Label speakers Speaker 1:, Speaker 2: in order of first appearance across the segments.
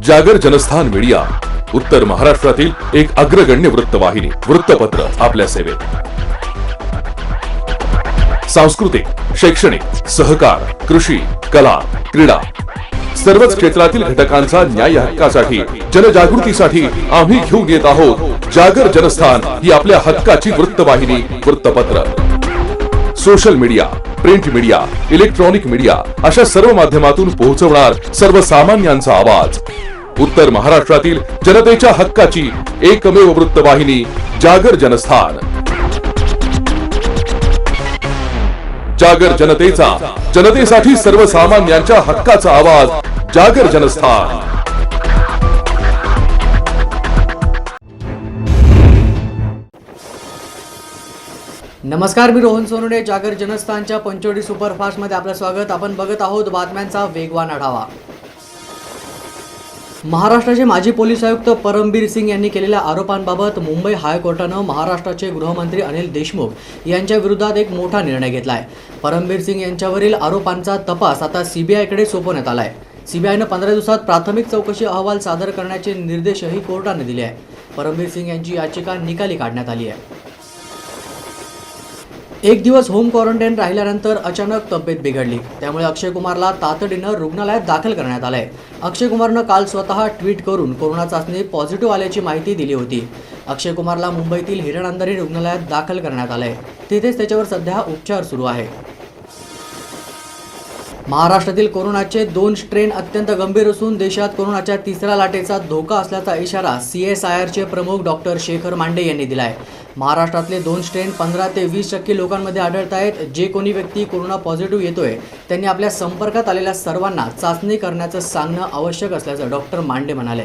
Speaker 1: जागर जनस्थान मीडिया, उत्तर महाराष्ट्रातील एक अग्रगण्य वृत्तवाहिनी, वृत्तपत्र आपल्या सेवेत. सांस्कृतिक, शैक्षणिक, सहकार, कृषी, कला, क्रीडा सर्वच क्षेत्रातील घटकांचा न्याय हक्कासाठी, जनजागृतीसाठी आम्ही घेऊन येत आहोत जागर जनस्थान ही आपल्या हक्काची वृत्तवाहिनी, वृत्तपत्र. Social media, print media, electronic media अशा सर्व माध्यमातून पोहोचवणार सर्वसामान्यांचा आवाज. उत्तर महाराष्ट्रातील जनतेच्या हक्काची एकमेव वृत्तवाहिनी जागर जनस्थान. जागर जनतेचा, जनतेसाठी सर्वसामान्यांच्या हक्काचा आवाज, जागर जनस्थान.
Speaker 2: नमस्कार, मी रोहन सोनवणे. जागर जनस्थानच्या पंचवटी सुपरफास्ट मध्ये आपलं स्वागत. आपण बघत आहोत बातम्यांचा वेगवान आढावा. महाराष्ट्राचे माजी पोलीस आयुक्त परमबीर सिंग यांनी केलेल्या आरोपांबाबत मुंबई हायकोर्टानं महाराष्ट्राचे गृहमंत्री अनिल देशमुख यांच्या विरोधात एक मोठा निर्णय घेतलाय. परमबीर सिंग यांच्यावरील आरोपांचा तपास आता सीबीआयकडे सोपवण्यात आलाय. सीबीआयनं 15 दिवसात प्राथमिक चौकशी अहवाल सादर करण्याचे निर्देशही कोर्टाने दिले आहे. परमबीर सिंग यांची याचिका निकाली काढण्यात आली आहे. एक दिवस होम क्वारंटाईन राहिल्यानंतर अचानक तब्येत बिघडली. त्यामुळे अक्षय कुमारला तातडीनं रुग्णालयात दाखल करण्यात आलंय. अक्षय कुमारनं काल स्वतः ट्विट करून कोरोना चाचणी पॉझिटिव्ह आल्याची माहिती दिली होती. अक्षय कुमारला मुंबईतील हिरण अंधारी रुग्णालयात दाखल करण्यात आलंय. तिथेच त्याच्यावर सध्या उपचार सुरू आहे. महाराष्ट्रातील कोरोनाचे 2 स्ट्रेन अत्यंत गंभीर असून देशात कोरोनाच्या तिसऱ्या लाटेचा धोका असल्याचा इशारा CSIRचे प्रमुख डॉक्टर शेखर मांडे यांनी दिलाय. महाराष्ट्रातले 2 स्ट्रेन 15 ते 20% लोकांमध्ये आढळत आहेत. जे कोणी व्यक्ती कोरोना पॉझिटिव्ह येतोय त्यांनी आपल्या संपर्कात आलेल्या सर्वांना चाचणी करण्याचं सांगणं आवश्यक असल्याचं डॉक्टर मांडे म्हणाले.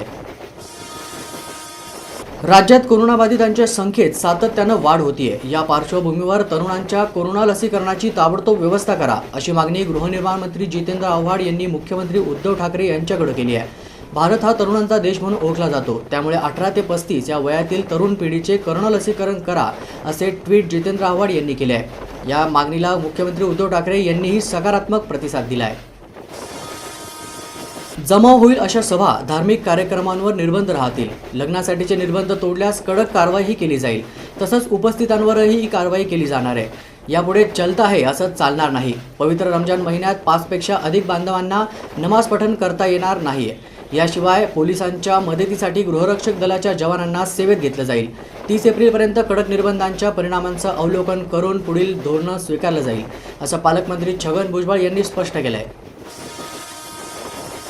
Speaker 2: राज्यात कोरोनाबाधितांच्या संख्येत सातत्यानं वाढ होतीये. या पार्श्वभूमीवर तरुणांच्या कोरोना लसीकरणाची ताबडतोब व्यवस्था करा अशी मागणी गृहनिर्माण मंत्री जितेंद्र आव्हाड यांनी मुख्यमंत्री उद्धव ठाकरे यांच्याकडे केली आहे. भारत हा तरुणांचा देश म्हणून ओळखला जातो. त्यामुळे 18 ते 35 या वयातील तरुण पिढीचे कोरोना लसीकरण करा असे ट्विट जितेंद्र आव्हाड यांनी केले आहे. या मागणीला मुख्यमंत्री उद्धव ठाकरे यांनीही सकारात्मक प्रतिसाद दिला आहे. जमाव होईल अशा सभा, धार्मिक कार्यक्रमांवर निर्बंध राहतील. लग्नासाठीचे निर्बंध तोडल्यास कडक कारवाई केली जाईल. तसंच उपस्थितांवरही ही कारवाई केली जाणार आहे. यापुढे चलता आहे असं चालणार नाही. पवित्र रमजान महिन्यात 5 पेक्षा अधिक बांधवांना नमाज पठण करता येणार नाहीये. याशिवाय पोलिसांच्या मदतीसाठी गृहरक्षक दलाच्या जवानांना सेवेत घेतलं जाईल. 30 एप्रिलपर्यंत कडक निर्बंधांच्या परिणामांचं अवलोकन करून पुढील धोरण स्वीकारलं जाईल असं पालकमंत्री छगन भुजबळ यांनी स्पष्ट केलं आहे.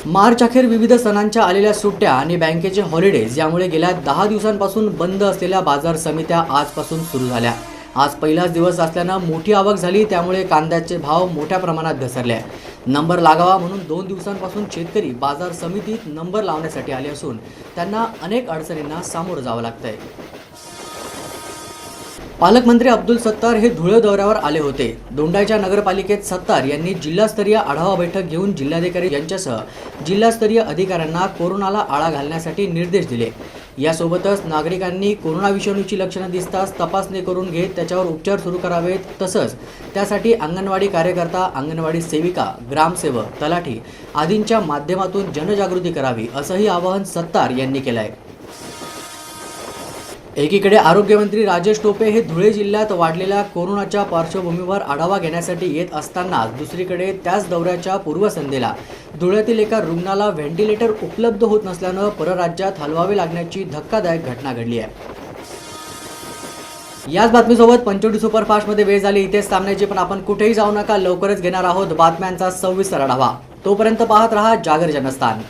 Speaker 2: मार्च अखेर विविध सणांच्या आलेल्या सुट्ट्या आणि बँकेचे हॉलिडेज यामुळे गेल्या 10 दिवसांपासून बंद असलेल्या बाजार समित्या आजपासून सुरू झाल्या. आज पहिलाच दिवस असल्यानं मोठी आवक झाली. त्यामुळे कांद्याचे भाव मोठ्या प्रमाणात घसरले. नंबर लागावा म्हणून 2 दिवसांपासून शेतकरी बाजार समितीत नंबर लावण्यासाठी आले असून त्यांना अनेक अडचणींना सामोरं जावं लागतंय. पालकमंत्री अब्दुल सत्तार हे धुळे दौऱ्यावर आले होते. दोंडाईच्या नगरपालिकेत सत्तार यांनी जिल्हास्तरीय आढावा बैठक घेऊन जिल्हाधिकारी यांच्यासह जिल्हास्तरीय अधिकाऱ्यांना कोरोनाला आळा घालण्यासाठी निर्देश दिले. यासोबतच नागरिकांनी कोरोना विषाणूची लक्षणं दिसताच तपासणी करून घेत त्याच्यावर उपचार सुरू करावेत. तसंच त्यासाठी अंगणवाडी कार्यकर्ता, अंगणवाडी सेविका, ग्रामसेवक, तलाठी आदींच्या माध्यमातून जनजागृती करावी असंही आवाहन सत्तार यांनी केलं आहे. एकीकडे आरोग्यमंत्री राजेश टोपे हे धुळे जिल्ह्यात वाढलेल्या कोरोनाच्या पार्श्वभूमीवर आढावा घेण्यासाठी येत असतानाच दुसरीकडे त्याच दौऱ्याच्या पूर्वसंध्येला धुळ्यातील एका रुग्णाला व्हेंटिलेटर उपलब्ध होत नसल्यानं परराज्यात हलवावे लागण्याची धक्कादायक घटना घडली आहे. याच बातमीसोबत पंचवटी सुपरफास्टमध्ये वेळ झाली इथेच थांबण्याची, पण आपण कुठेही जाऊ नका. लवकरच घेणार आहोत बातम्यांचा सविस्तर आढावा. तोपर्यंत पाहत रहा जागर जनस्थान.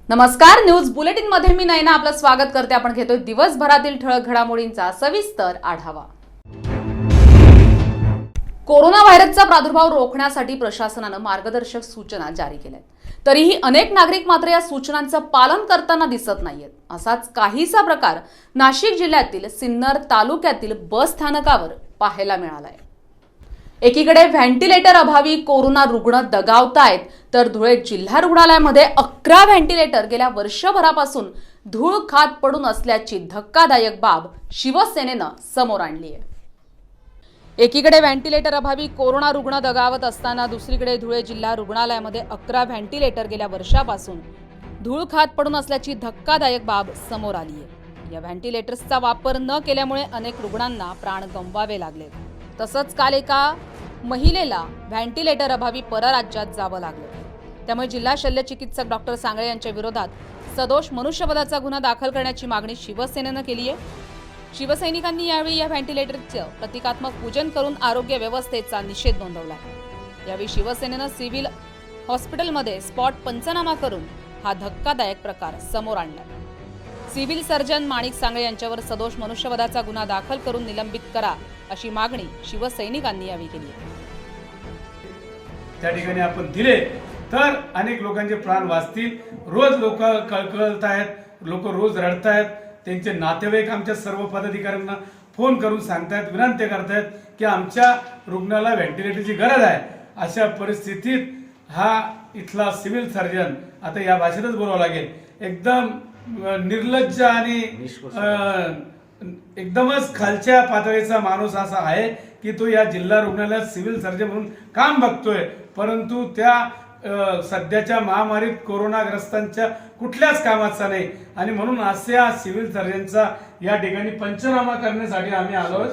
Speaker 3: नमस्कार, न्यूज बुलेटिन मध्ये मी नयना आपलं स्वागत करते. आपण घेतोय दिवसभरातील ठळक घडामोडींचा सविस्तर आढावा. कोरोना व्हायरसचा प्रादुर्भाव रोखण्यासाठी प्रशासनानं मार्गदर्शक सूचना जारी केल्या. तरीही अनेक नागरिक मात्र या सूचनांचं पालन करताना दिसत नाहीयेत. असाच काहीसा प्रकार नाशिक जिल्ह्यातील सिन्नर तालुक्यातील बस स्थानकावर पाहायला मिळालाय. एकीकडे व्हेंटिलेटर अभावी कोरोना रुग्ण दगावतायत, तर धुळे जिल्हा रुग्णालयामध्ये 11 व्हेंटिलेटर गेल्या वर्षभरापासून धूळ खात पडून असल्याची धक्कादायक बाब शिवसेनेनं समोर आणली आहे. एकीकडे व्हेंटिलेटर अभावी कोरोना रुग्ण दगावत असताना दुसरीकडे धुळे जिल्हा रुग्णालयामध्ये 11 व्हेंटिलेटर गेल्या वर्षापासून धूळ खात पडून असल्याची धक्कादायक बाब समोर आली आहे। या व्हेंटिलेटर्सचा वापर न केल्यामुळे अनेक रुग्णांना प्राण गमवावे लागले। तसंच काल एका महिलेला व्हेंटिलेटर अभावी परराज्यात जावं लागलं। त्यामुळे जिल्हा शल्य चिकित्सक डॉक्टर सांगळे यांच्या विरोधात सदोष मनुष्यवधाचा गुन्हा दाखल करण्याची मागणी शिवसेनेनं केली आहे। शिवसैनिकांनी यावेळी या व्हेंटिलेटरचं प्रतिकात्मक पूजन करून आरोग्य व्यवस्थेचा निषेध नोंदवला। यावेळी शिवसेनेनं सिव्हिल हॉस्पिटलमध्ये स्पॉट पंचनामा करून हा धक्कादायक प्रकार समोर आणला। सिव्हिल सर्जन माणिक सांगळे यांच्यावर सदोष मनुष्यवधाचा गुन्हा दाखल करून निलंबित करा अशी मागणी शिवसैनिकांनी यावेळी केली।
Speaker 4: त्या ठिकाणी आपण दिले तर अनेक लोकांचे प्राण वाचतील। रोज लोक कळकळत आहेत, लोक रोज रडतायत। त्यांचे नातेवाईक आमच्या सर्व पदाधिकाऱ्यांना फोन करून सांगतायत, विनंती करतायत की आमच्या रुग्णाला व्हेंटिलेटरची गरज आहे। अशा परिस्थितीत हा इथला सिव्हिल सर्जन, आता या भाषेतच बोलावं लागेल, एकदम निर्लज्ज आणि एकदमच खालच्या पातळीचा माणूस असा आहे की तो या जिल्हा रुग्णालयात सिव्हिल सर्जन म्हणून काम बघतोय, परंतु त्या सध्याच्या महामारीत कोरोनाग्रस्तांच्या कुठल्याच कामाचा नाही। आणि म्हणून अशा सिव्हिल सर्जनचा या ठिकाणी पंचनामा करण्यासाठी आम्ही आलो।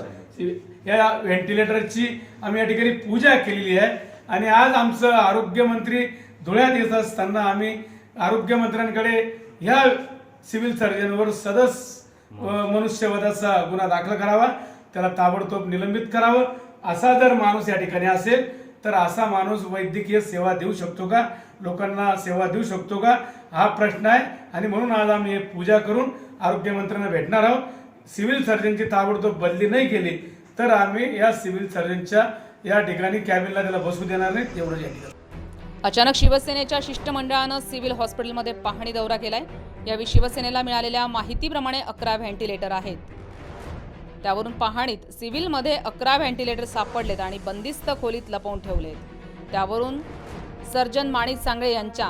Speaker 4: या व्हेंटिलेटरची आम्ही या ठिकाणी पूजा केलेली आहे। आणि आज आमचं आरोग्यमंत्री धुळ्यात येत असताना आम्ही आरोग्यमंत्र्यांकडे ह्या सिव्हिल सर्जनवर सदोष मनुष्यवधाचा गुन्हा दाखल करावा, त्याला ताबडतोब निलंबित करावं। असा जर माणूस या ठिकाणी असेल तर असा माणूस वैद्यकीय सेवा देऊ शकतो का, लोकांना सेवा देऊ शकतो का, हा प्रश्न आहे। आणि म्हणून आज आम्ही हे पूजा करून आरोग्यमंत्र्यांना भेटणार आहोत। सिव्हिल सर्जनची ताबडतोब बदली नाही केली तर आम्ही या सिव्हिल सर्जनच्या या ठिकाणी कॅबिनला त्याला बसू देणार नाही, एवढं या ठिकाणी।
Speaker 3: अचानक शिवसेनेच्या शिष्टमंडळानं सिव्हिल हॉस्पिटलमध्ये पाहणी दौरा केलाय। यावेळी शिवसेनेला मिळालेल्या माहितीप्रमाणे 11 व्हेंटिलेटर आहेत। त्यावरून पाहणीत सिव्हिलमध्ये 11 व्हेंटिलेटर सापडलेत आणि बंदिस्त खोलीत लपवून ठेवलेत। त्यावरून सर्जन माणिक सांगळे यांच्या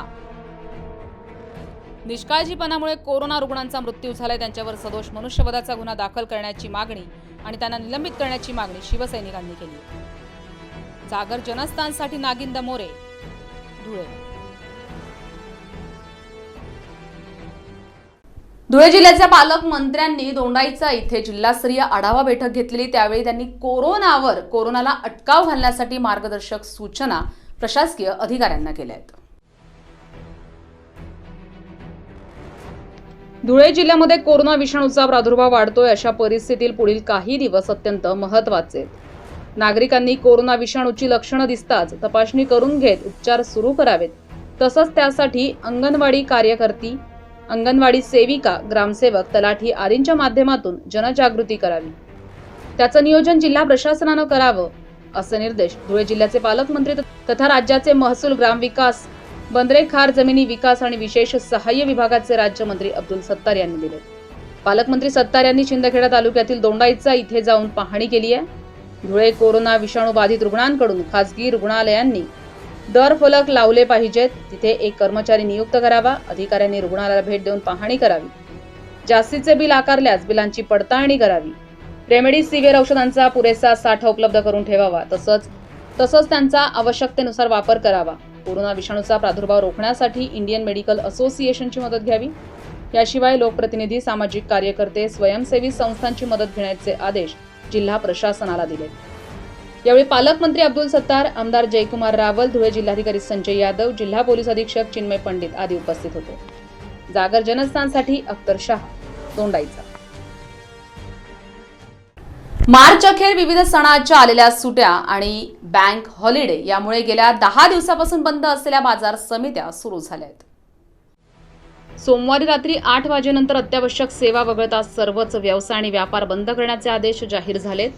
Speaker 3: निष्काळजीपणामुळे कोरोना रुग्णांचा मृत्यू झालाय, त्यांच्यावर सदोष मनुष्यवधाचा गुन्हा दाखल करण्याची मागणी आणि त्यांना निलंबित करण्याची मागणी शिवसैनिकांनी केली। जागर जनस्थानसाठी नागिंद मोरे, धुळे। धुळे जिल्ह्याच्या पालकमंत्र्यांनी दोंडाईचा इथे जिल्हास्तरीय आढावा बैठक घेतलेली। त्यावेळी त्यांनी कोरोनाला अटकाव घालण्यासाठी मार्गदर्शक सूचना प्रशासकीय अधिकाऱ्यांना केल्या आहेत। धुळे जिल्ह्यामध्ये कोरोना विषाणूचा प्रादुर्भाव वाढतोय, अशा परिस्थितीत पुढील काही दिवस अत्यंत महत्त्वाचे आहेत। नागरिकांनी कोरोना विषाणूची लक्षणं दिसताच तपासणी करून घेत उपचार सुरू करावेत। तसंच त्यासाठी अंगणवाडी कार्यकर्ती, अंगणवाडी सेविका, ग्रामसेवक, तलाठी आदींच्या माध्यमातून जनजागृती करावी, त्याचं नियोजन जिल्हा प्रशासनानं करावं, असे निर्देश धुळे जिल्ह्याचे पालकमंत्री तथा राज्याचे महसूल, ग्रामविकास, बंदरे, खार जमिनी विकास आणि विशेष सहाय्य विभागाचे राज्यमंत्री अब्दुल सत्तार यांनी दिले। पालकमंत्री सत्तार यांनी शिंदखेडा तालुक्यातील दोंडाईचा इथे जाऊन पाहणी केली आहे। धुळे कोरोना विषाणू बाधित रुग्णांकडून खासगी रुग्णालयांनी दर फलक लावले पाहिजेत, तिथे एक कर्मचारी नियुक्त करावा, अधिकाऱ्यांनी रुग्णालयाला भेट देऊन पाहणी करावी, जास्तीचे बिल आकारल्यास बिलांची पडताळणी करावी, रेमडेसिवीर औषधांचा पुरेसा साठा उपलब्ध करून ठेवावा, तसंच त्यांचा आवश्यकतेनुसार वापर करावा। कोरोना विषाणूचा प्रादुर्भाव रोखण्यासाठी इंडियन मेडिकल असोसिएशनची मदत घ्यावी। याशिवाय लोकप्रतिनिधी, सामाजिक कार्यकर्ते, स्वयंसेवी संस्थांची मदत घेण्याचे आदेश जिल्हा प्रशासनाला दिले। यावेळी पालकमंत्री अब्दुल सत्तार, आमदार जयकुमार रावल, धुळे जिल्हाधिकारी संजय यादव, जिल्हा पोलीस अधीक्षक चिन्मय पंडित आदी उपस्थित होते। जागर जनस्थानसाठी अख्तर शाह, दोंडाईचा। मार्च अखेर विविध सणाच्या आलेल्या सुट्या आणि बँक हॉलिडे यामुळे गेल्या 10 दिवसापासून बंद असलेल्या बाजार समित्या सुरू झाल्या आहेत। सोमवारी रात्री 8 वाजेनंतर अत्यावश्यक सेवा वगळता सर्वच व्यवसाय आणि व्यापार बंद करण्याचे आदेश जाहीर झालेत।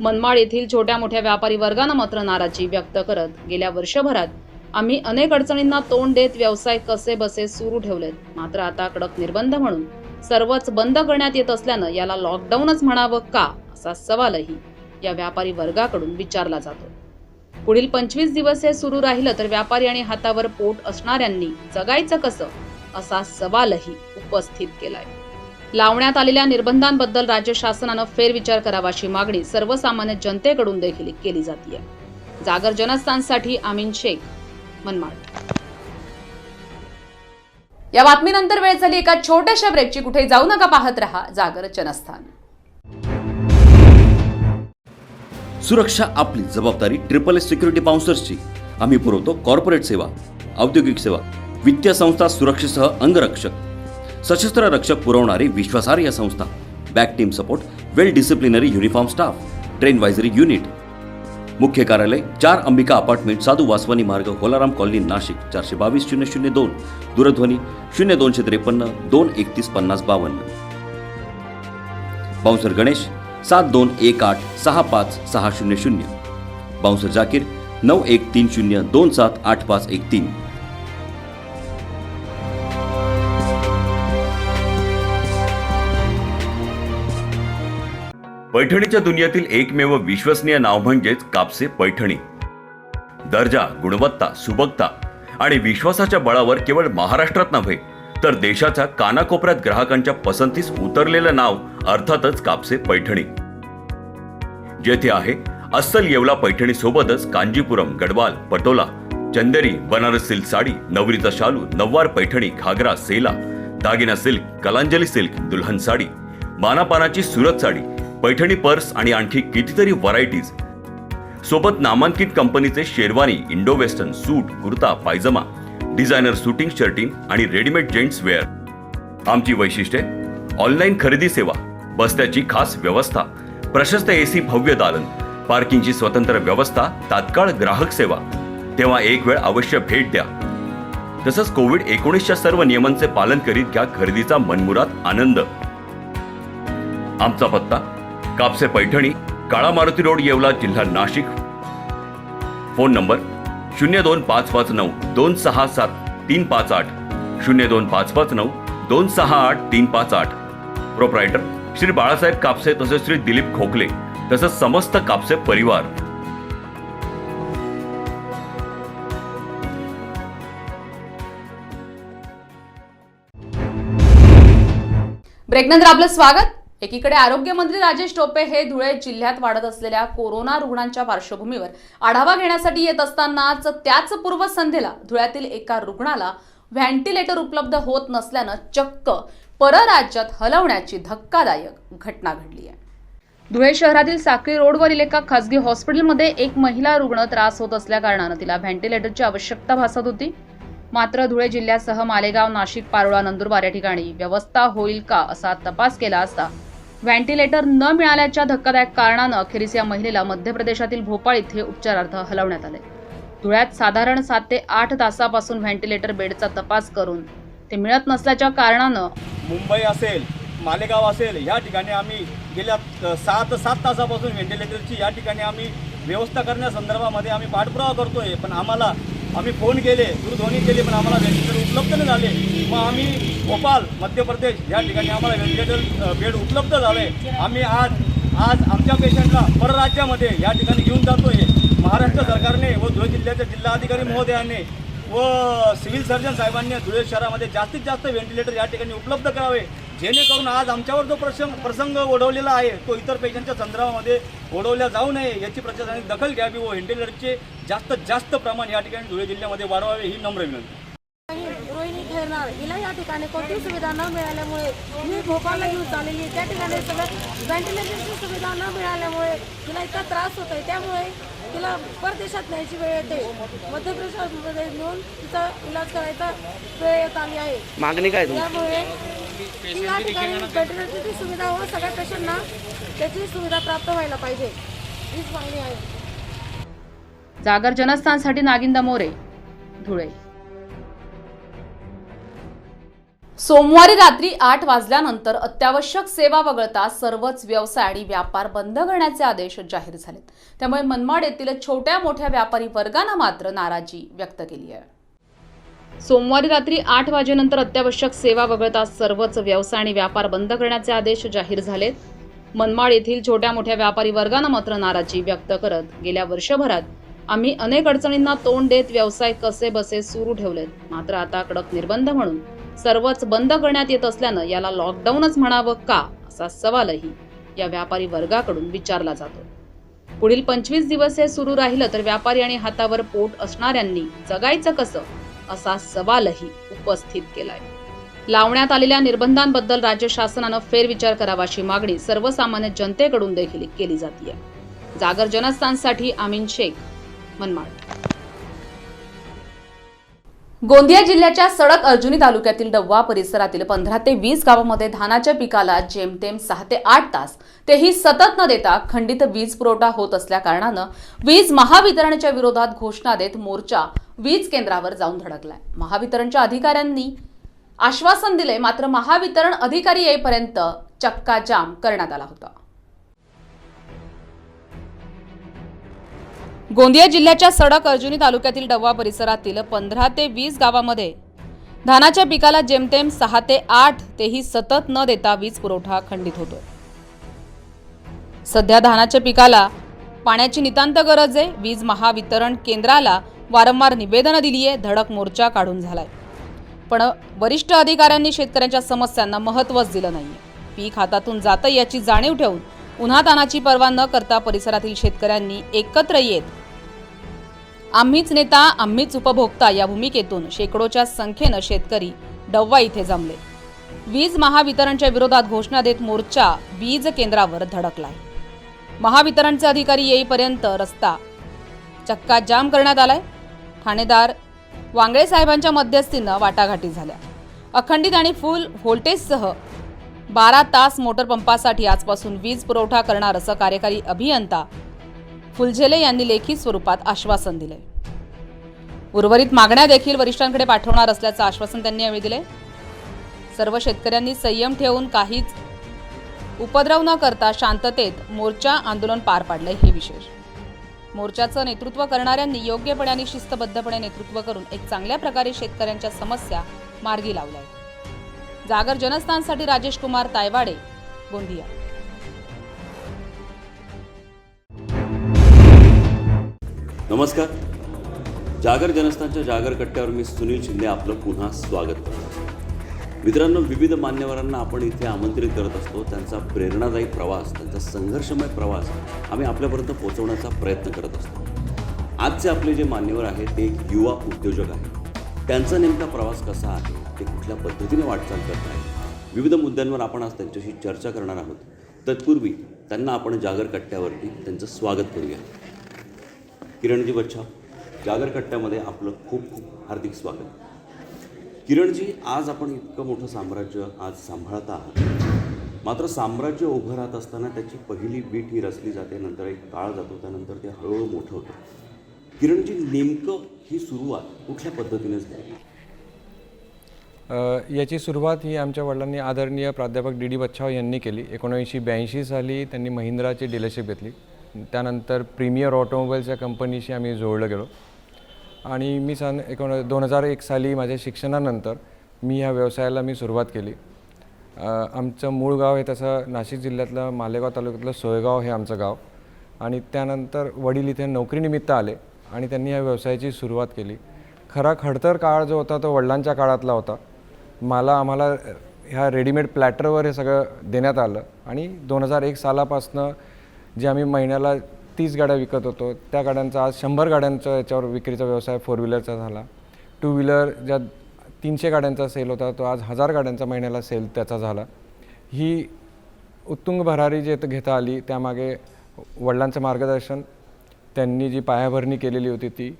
Speaker 3: मनमाड येथील छोट्या मोठ्या व्यापारी वर्गानं मात्र नाराजी व्यक्त करत गेल्या वर्षभरात आम्ही अनेक अडचणींना तोंड देत व्यवसाय कसे बसे सुरू ठेवलेत, मात्र आता कडक निर्बंध म्हणून सर्वच बंद करण्यात येत असल्यानं याला लॉकडाऊनच म्हणावं का, असा सवालही या व्यापारी वर्गाकडून विचारला जातो। पुढील 25 दिवस हे सुरू राहिलं तर व्यापारी आणि हातावर पोट असणाऱ्यांनी जगायचं कसं, असा सवालही उपस्थित केलाय। लावण्यात आलेल्या निर्बंधांबद्दल राज्य शासनानं फेरविचार करावा अशी मागणी सर्वसामान्य जनतेकडून देखील केली जाते. जागर जनस्थानसाठी आमीन शेख, मनमाड. या बातमीनंतर वेळ झाली एका छोट्याशा ब्रेकची. कुठे जाऊ नका, पाहत रहा जागर जनस्थान.
Speaker 5: सुरक्षा आपली जबाबदारी. SSS सिक्युरिटी बाउन्सर्सची. आम्ही पुरवतो कॉर्पोरेट सेवा, औद्योगिक सेवा, वित्तीय संस्था, सुरक्षेसह अंगरक्षक, सशस्त्र रक्षक पुरवणारी विश्वासार्ह संस्था, back team support, well disciplinary uniform staff, train वायझरी युनिट. मुख्य कार्यालय 4 अंबिका अपार्टमेंट, साधू वासवानी मार्ग, होलाराम कॉलनी, नाशिक. 422-002. दूरध्वनी 0253 231 5052. बाउन्सर गणेश 7218655600. बाउन्सर जाकीर 9130278513.
Speaker 6: पैठणीच्या दुनियेतील एकमेव विश्वसनीय नाव म्हणजेच कापसे पैठणी. दर्जा, गुणवत्ता, सुबकता आणि विश्वासाच्या बळावर केवळ महाराष्ट्रात नव्हे तर देशाच्या कानाकोपऱ्यात ग्राहकांच्या पसंतीस उतरलेलं नाव अर्थातच कापसे पैठणी. जेथे आहे अस्सल येवला पैठणी सोबतच कांजीपुरम, गडवाल, पटोला, चंदेरी, बनारस सिल्क साडी, नवरीचा शालू, नववार पैठणी, घागरा, सेला, दागिना सिल्क, कलांजली सिल्क, दुल्हन साडी, मानापानाची सुरत साडी, पैठणी पर्स आणि आणखी कितीतरी व्हरायटीज. सोबत नामांकित कंपनीचे शेरवानी, इंडो वेस्टर्न, सूट, कुर्ता, पायजमा, डिझायनर शूटिंग शर्टिंग आणि रेडीमेड जेंट्स वेअर. आमची वैशिष्ट्ये: ऑनलाईन खरेदी सेवा, बस्त्याची खास व्यवस्था, प्रशस्त AC भव्य दालन, पार्किंगची स्वतंत्र व्यवस्था, तात्काळ ग्राहक सेवा. तेव्हा एक वेळ अवश्य भेट द्या. तसंच कोविड-19च्या सर्व नियमांचे पालन करीत घ्या खरेदीचा मनमुराद आनंद. आमचा पत्ता: कापसे पैठणी, काळा मारुती रोड, येवला, जिल्हा Nashik. Phone number 02559 267 02559 268 proprietor Shri Balasaheb Kapse तसेच श्री दिलीप खोकले तसंच समस्त कापसे परिवार.
Speaker 3: ब्रेकनंतर आपलं स्वागत. एकीकडे आरोग्यमंत्री राजेश टोपे हे धुळे जिल्ह्यात वाढत असलेल्या कोरोना रुग्णांच्या पार्श्वभूमीवर आढावा घेण्यासाठी येत असतानाच त्याच पूर्वसंध्येला धुळ्यातील एका रुग्णाला व्हेंटिलेटर उपलब्ध होत नसल्यानं चक्क परराज्यात हलवण्याची धक्कादायक घटना घडली आहे. धुळे शहरातील साक्री रोडवरील एका खासगी हॉस्पिटलमध्ये एक महिला रुग्ण त्रास होत असल्या कारणानं तिला व्हेंटिलेटरची आवश्यकता भासत होती. मात्र धुळे जिल्ह्यासह मालेगाव, नाशिक, पारोळा, नंदुरबार या ठिकाणी व्यवस्था होईल का असा तपास केला असता व्हेंटिलेटर न मिळाल्याच्या धक्कादायक कारणानं अखेरीस या महिलेला मध्य प्रदेशातील भोपाळ इथे उपचारार्थ हलवण्यात आले. धुळ्यात साधारण 7 ते 8 तासापासून व्हेंटिलेटर बेडचा तपास करून ते मिळत नसल्याच्या कारणानं
Speaker 7: मुंबई असेल, मालेगाव असेल, या ठिकाणी आम्ही गेल्या 6 ते 7 तासापासून व्हेंटिलेटरची या ठिकाणी आम्ही व्यवस्था करण्यासंदर्भामध्ये आम्ही पाठपुरावा करतोय. पण आम्ही फोन केले, दूरध्वनी केली, पण आम्हाला व्हेंटिलेटर उपलब्ध नाही झाले. मग आम्ही भोपाळ, मध्य प्रदेश या ठिकाणी आम्हाला व्हेंटिलेटर बेड उपलब्ध झाले. आम्ही आज आमच्या पेशंटला परराज्यामध्ये या ठिकाणी घेऊन जातोय. महाराष्ट्र सरकारने व धुळे जिल्ह्याच्या जिल्हाधिकारी महोदयांनी व सिव्हिल सर्जन साहेबांनी धुळे शहरामध्ये जास्तीत जास्त व्हेंटिलेटर या ठिकाणी उपलब्ध करावे, जेणेकरून आज आमच्यावर जो प्रसंग ओढवलेला आहे तो इतर पेशंटच्या संदर्भामध्ये ओढवल्या जाऊ नये याची प्रशासनाने दखल घ्यावी व व्हेंटिलेटरचे जास्तीत जास्त प्रमाण या ठिकाणी धुळे जिल्ह्यामध्ये वाढवावे ही नम्र विनंती.
Speaker 8: रोहिणी ठेरणार हिला या ठिकाणी कोणतीही सुविधा न मिळाल्यामुळे मी भोपाळला घेऊन चाललेली. त्या ठिकाणी सगळं व्हेंटिलेटरची सुविधा न मिळाल्यामुळे तिला इतका त्रास होतोय, त्यामुळे तिला परदेशात न्यायची वेळ येते. मध्य प्रदेशामध्ये नेऊन तिचा इलाज करायचा वेळ येत आली आहे.
Speaker 9: मागणी काय
Speaker 8: त्यामुळे या ठिकाणी व्हेंटिलेटरची सुविधा व सगळ्या पेशंटना त्याची सुविधा प्राप्त व्हायला पाहिजे हीच मागणी आहे.
Speaker 3: जागर जनस्थानसाठी नागिंदा मोरे, धुळे. सोमवारी रात्री 8 वाजल्यानंतर अत्यावश्यक सेवा वगळता सर्वच व्यवसाय आणि व्यापार बंद करण्याचे आदेश जाहीर झालेत. त्यामुळे मनमाड येथील छोट्या मोठ्या व्यापारी वर्गानं मात्र नाराजी व्यक्त केली आहे. सोमवारी रात्री 8 वाजेनंतर अत्यावश्यक सेवा वगळता सर्वच व्यवसाय आणि व्यापार बंद करण्याचे आदेश जाहीर झालेत. मनमाड येथील छोट्या मोठ्या व्यापारी वर्गानं मात्र नाराजी व्यक्त करत गेल्या वर्षभरात आम्ही अनेक अडचणींना तोंड देत व्यवसाय कसे बसे सुरू ठेवलेत, मात्र आता कडक निर्बंध म्हणून सर्वच बंद करण्यात येत असल्यानं याला लॉकडाऊनच म्हणावं का असा सवालही या व्यापारी वर्गाकडून विचारला जातो। पुढील 25 दिवस हे सुरू राहिलं तर व्यापारी आणि हातावर पोट असणाऱ्यांनी जगायचं कसं असा सवालही उपस्थित केलाय। लावण्यात आलेल्या निर्बंधांबद्दल राज्य शासनानं फेरविचार करावा अशी मागणी सर्वसामान्य जनतेकडून देखील केली जाते। जागर जनस्थानसाठी आमीन शेख, मनमाड। गोंदिया जिल्ह्याच्या सडक अर्जुनी तालुक्यातील डव्वा परिसरातील 15 ते 20 गावांमध्ये धानाच्या पिकाला जेमतेम 6 ते 8 तास तेही सतत न देता खंडित वीज पुरवठा होत असल्या कारणानं वीज महावितरणच्या विरोधात घोषणा देत मोर्चा वीज केंद्रावर जाऊन धडकलाय। महावितरणच्या अधिकाऱ्यांनी आश्वासन दिले, मात्र महावितरण अधिकारी येईपर्यंत चक्का जाम करण्यात आला होता। गोंदिया जिल्ह्याच्या सडक अर्जुनी तालुक्यातील डव्वा परिसरातील 15 ते 20 गावांमध्ये धानाच्या पिकाला जेमतेम 6 ते 8 तेही सतत न देता वीज पुरवठा खंडित होतोय। सध्या धानाच्या पिकाला पाण्याची नितांत गरज आहे। वीज महावितरण केंद्राला वारंवार निवेदनं दिली आहे, धडक मोर्चा काढून झालाय, पण वरिष्ठ अधिकाऱ्यांनी शेतकऱ्यांच्या समस्यांना महत्त्वच दिलं नाहीये। पीक हातातून जातं याची जाणीव ठेवून उन्हातानाची पर्वा न करता परिसरातील शेतकऱ्यांनी एकत्र येत आम्हीच नेता आम्हीच उपभोक्ता या भूमिकेतून शेकडोच्या संख्येनं शेतकरी डव्वा इथे जमले। वीज महावितरणच्या विरोधात घोषणा देत मोर्चा वीज केंद्रावर धडकलाय। महावितरणचे अधिकारी येईपर्यंत रस्ता चक्का जाम करण्यात आलाय। ठाणेदार वांगळे साहेबांच्या मध्यस्थीनं वाटाघाटी झाल्या। अखंडित आणि फुल व्होल्टेजसह 12 तास मोटर पंपासाठी आजपासून वीज पुरवठा करणार असं कार्यकारी अभियंता फुलझेले यांनी लेखी स्वरूपात आश्वासन दिले। उर्वरित मागण्या देखील वरिष्ठांकडे पाठवणार असल्याचं आश्वासन त्यांनी यावेळी दिले। सर्व शेतकऱ्यांनी संयम ठेवून काहीच उपद्रव न करता शांततेत मोर्चा आंदोलन पार पाडले हे विशेष। मोर्चाचं नेतृत्व करणाऱ्यांनी योग्यपणे आणि शिस्तबद्धपणे नेतृत्व करून एक चांगल्या प्रकारे शेतकऱ्यांच्या समस्या मार्गी लावल्या। जागर जनस्थानसाठी राजेश कुमार तायवाडे, गोंदिया।
Speaker 5: नमस्कार, जागर जनस्थानच्या जागर कट्ट्यावर मी सुनील शिंदे आपलं पुन्हा स्वागत करतो। मित्रांनो, विविध मान्यवरांना आपण इथे आमंत्रित करत असतो। त्यांचा प्रेरणादायी प्रवास, त्यांचा संघर्षमय प्रवास आम्ही आपल्यापर्यंत पोहोचवण्याचा प्रयत्न करत असतो। आजचे आपले जे मान्यवर आहेत ते एक युवा उद्योजक आहेत। त्यांचा नेमका प्रवास कसा आहे, ते कुठल्या पद्धतीने वाटचाल करत आहेत, विविध मुद्द्यांवर आपण आज त्यांच्याशी चर्चा करणार आहोत। तत्पूर्वी त्यांना आपण जागर कट्ट्यावरती त्यांचं स्वागत करूया। किरणजी बच्छा, जागर कट्ट्यामध्ये आपलं खूप खूप हार्दिक स्वागत। किरणजी, आज आपण इतकं मोठं साम्राज्य आज सांभाळत आहात, मात्र साम्राज्य उभं राहत असताना त्याची पहिली बीट ही रचली जाते, नंतर एक काळ जातो, त्यानंतर ते हळूहळू मोठं होतं। किरणजी, नेमकं ही सुरुवात कुठल्या पद्धतीने झाली?
Speaker 9: याची सुरुवात ही आमच्या वडिलांनी आदरणीय प्राध्यापक डी बच्छाव यांनी केली। 1982 साली त्यांनी महिंद्राची डीलरशिप घेतली। त्यानंतर प्रीमियर ऑटोमोबाईल्सच्या कंपनीशी आम्ही जोडलं गेलो आणि मी 2001 साली माझ्या शिक्षणानंतर मी ह्या व्यवसायाला सुरुवात केली। आमचं मूळ गाव हे तसं नाशिक जिल्ह्यातलं मालेगाव तालुक्यातलं सोयगाव हे आमचं गाव, आणि त्यानंतर वडील इथे नोकरीनिमित्त आले आणि त्यांनी ह्या व्यवसायाची सुरुवात केली। खरा खडतर काळ जो होता तो वडिलांच्या काळातला होता। आम्हाला ह्या रेडीमेड प्लॅटरवर हे सगळं देण्यात आलं आणि 2001 सालापासनं जे आम्ही महिन्याला 30 गाड्या विकत होतो त्या गाड्यांचा आज 100 गाड्यांचा याच्यावर विक्रीचा व्यवसाय 4 व्हीलरचा झाला। 2 व्हीलर ज्या 300 गाड्यांचा सेल होता तो आज 1000 गाड्यांचा महिन्याला सेल त्याचा झाला। ही उत्तुंग भरारी जे घेता आली त्यामागे वडिलांचं मार्गदर्शन, त्यांनी जी पायाभरणी केलेली होती ती,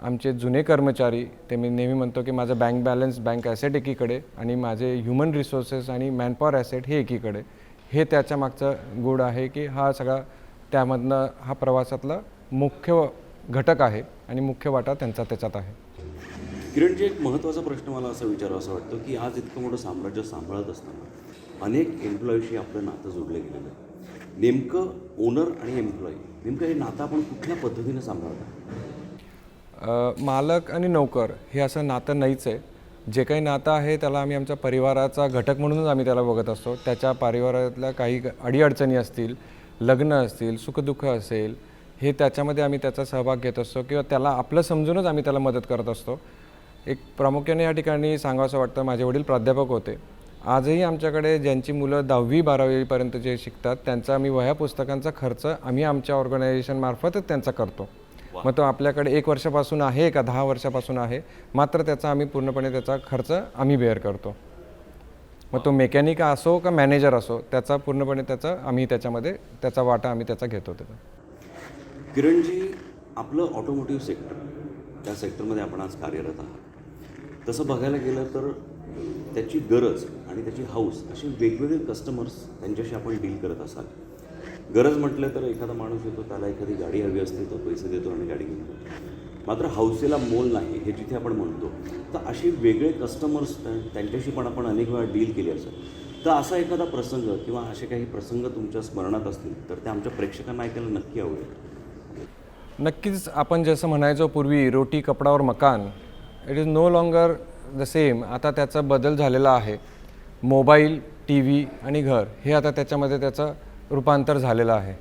Speaker 9: आमचे जुने कर्मचारी, ते मी नेहमी म्हणतो की माझं बँक बॅलन्स, बँक ॲसेट एकीकडे आणि माझे ह्युमन रिसोर्सेस आणि मॅनपॉवर ॲसेट हे एकीकडे, हे त्याच्या मागचं गुड आहे की हा सगळा त्यामधनं हा प्रवासातला मुख्य घटक आहे आणि मुख्य वाटा त्यांचा त्याच्यात आहे।
Speaker 5: किरणजी, एक महत्त्वाचा प्रश्न मला असं विचारावं वाटतं की आज इतकं मोठं साम्राज्य सांभाळत असताना अनेक एम्प्लॉईशी आपलं नातं जोडलं गेलेलं आहे। नेमकं ओनर आणि एम्प्लॉई, नेमकं हे नातं आपण कुठल्या पद्धतीने सांभाळतो?
Speaker 9: मालक आणि नौकर हे असं नातं नाहीच आहे। जे काही नातं आहे त्याला आम्ही आमच्या परिवाराचा घटक म्हणूनच आम्ही त्याला बघत असतो। त्याच्या परिवारातल्या काही अडीअडचणी असतील, लग्न असतील, सुखदुःख असेल, हे त्याच्यामध्ये आम्ही त्याचा सहभाग घेत असतो किंवा त्याला आपलं समजूनच आम्ही त्याला मदत करत असतो। एक प्रामुख्याने या ठिकाणी सांगावं वाटतं, माझे वडील प्राध्यापक होते. आजही आमच्याकडे ज्यांची मुलं 10वी-12वीपर्यंत जे शिकतात त्यांचा आम्ही वह्या पुस्तकांचा खर्च आम्ही आमच्या ऑर्गनायझेशनमार्फतच त्यांचा करतो. मग तो आपल्याकडे 1 वर्षापासून आहे का 10 वर्षापासून आहे, मात्र त्याचा आम्ही पूर्णपणे त्याचा खर्च आम्ही बेअर करतो. मग तो मेकॅनिक असो का मॅनेजर असो, त्याचा पूर्णपणे त्याचा आम्ही त्याच्यामध्ये त्याचा वाटा आम्ही त्याचा घेतो. त्याचा
Speaker 5: किरणजी, आपलं ऑटोमोटिव्ह सेक्टर, त्या सेक्टरमध्ये आपण आज कार्यरत आहात. तसं बघायला गेलं तर त्याची गरज आणि त्याची हौस असे वेगवेगळे कस्टमर्स त्यांच्याशी आपण डील करत असाल. गरज म्हटलं तर एखादा माणूस येतो, त्याला एखादी गाडी हवी असते, तो पैसे देतो आणि गाडी घेऊन जातो. मात्र हौसेला मोल नाही हे जिथे आपण म्हणतो, तर असे वेगळे कस्टमर्स त्यांच्याशी पण आपण अनेक वेळा डील केली असेल. तर असा एखादा प्रसंग किंवा असे काही प्रसंग तुमच्या स्मरणात असतील तर ते आमच्या प्रेक्षकांना ऐकायला नक्की आवडेल.
Speaker 9: नक्कीच आपण जसं म्हणायचो पूर्वी रोटी कपडावर मकान, it is no longer the same. आता त्याचा बदल झालेला आहे. मोबाईल, टी व्ही आणि घर हे आता त्याच्यामध्ये त्याचं रूपांतर झालेलं आहे.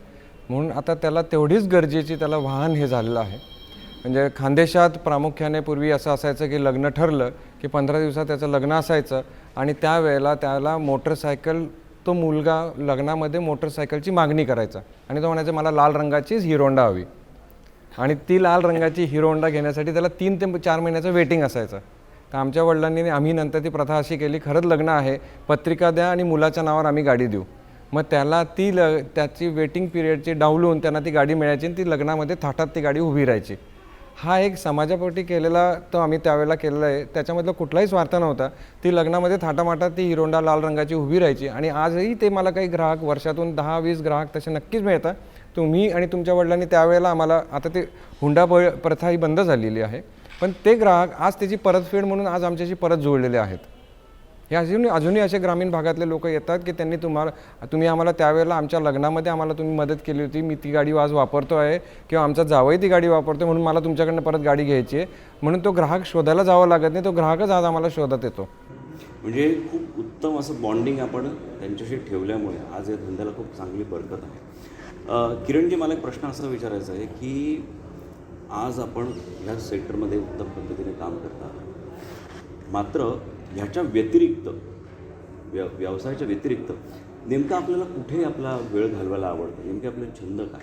Speaker 9: म्हणून आता त्याला तेवढीच गरजेची त्याला वाहन हे झालेलं आहे. म्हणजे खानदेशात प्रामुख्याने पूर्वी असं असायचं की लग्न ठरलं की 15 दिवसात त्याचं लग्न असायचं आणि त्यावेळेला त्याला मोटरसायकल, तो मुलगा लग्नामध्ये मोटरसायकलची मागणी करायचा आणि तो म्हणायचा मला लाल रंगाचीच हिरो होंडा हवी. आणि ती लाल रंगाची हिरो होंडा घेण्यासाठी त्याला 3 ते 4 महिन्याचं वेटिंग असायचं. तर आमच्या वडिलांनी आम्ही नंतर ती प्रथा अशी केली, खरंच लग्न आहे, पत्रिका द्या आणि मुलाच्या नावावर आम्ही गाडी देऊ. मग त्याला त्याची वेटिंग पिरियडची डावलून त्यांना ती गाडी मिळायची आणि ती लग्नामध्ये थाटात ती गाडी उभी राहायची. हा एक समाजापोटी केलेला तो आम्ही त्यावेळेला केलेला आहे. त्याच्यामधला कुठलाही स्वार्थ नव्हता. ती लग्नामध्ये थाटामाटात ती हिरो होंडा लाल रंगाची उभी राहायची आणि आजही ते मला काही ग्राहक वर्षातून 10-20 ग्राहक तसे नक्कीच मिळतात. तुम्ही आणि तुमच्या वडिलांनी त्यावेळेला आम्हाला, आता ते हुंडा प्रथा ही बंद झालेली आहे, पण ते ग्राहक आज त्याची परतफेड म्हणून आज आमच्याशी परत जोडलेले आहेत. हे अजूनही असे ग्रामीण भागातले लोक येतात की त्यांनी तुम्ही आम्हाला त्यावेळेला आमच्या लग्नामध्ये आम्हाला तुम्ही मदत केली होती, मी ती गाडी आज वापरतो आहे किंवा आमचा जावई ती गाडी वापरतो म्हणून मला तुमच्याकडनं परत गाडी घ्यायची आहे. म्हणून तो ग्राहक शोधायला जावं लागत नाही, तो ग्राहकच आज आम्हाला शोधत येतो.
Speaker 5: म्हणजे खूप उत्तम असं बॉन्डिंग आपण त्यांच्याशी ठेवल्यामुळे आज या धंद्याला खूप चांगली बरकत आहे. किरणजी, मला एक प्रश्न असा विचारायचा आहे की आज आपण ह्या सेक्टरमध्ये उत्तम पद्धतीने काम करता, मात्र ह्याच्या व्यतिरिक्त व्यवसायाच्या व्यतिरिक्त नेमकं आपल्याला कुठे आपला वेळ घालवायला आवडतं, नेमके आपले छंद काय?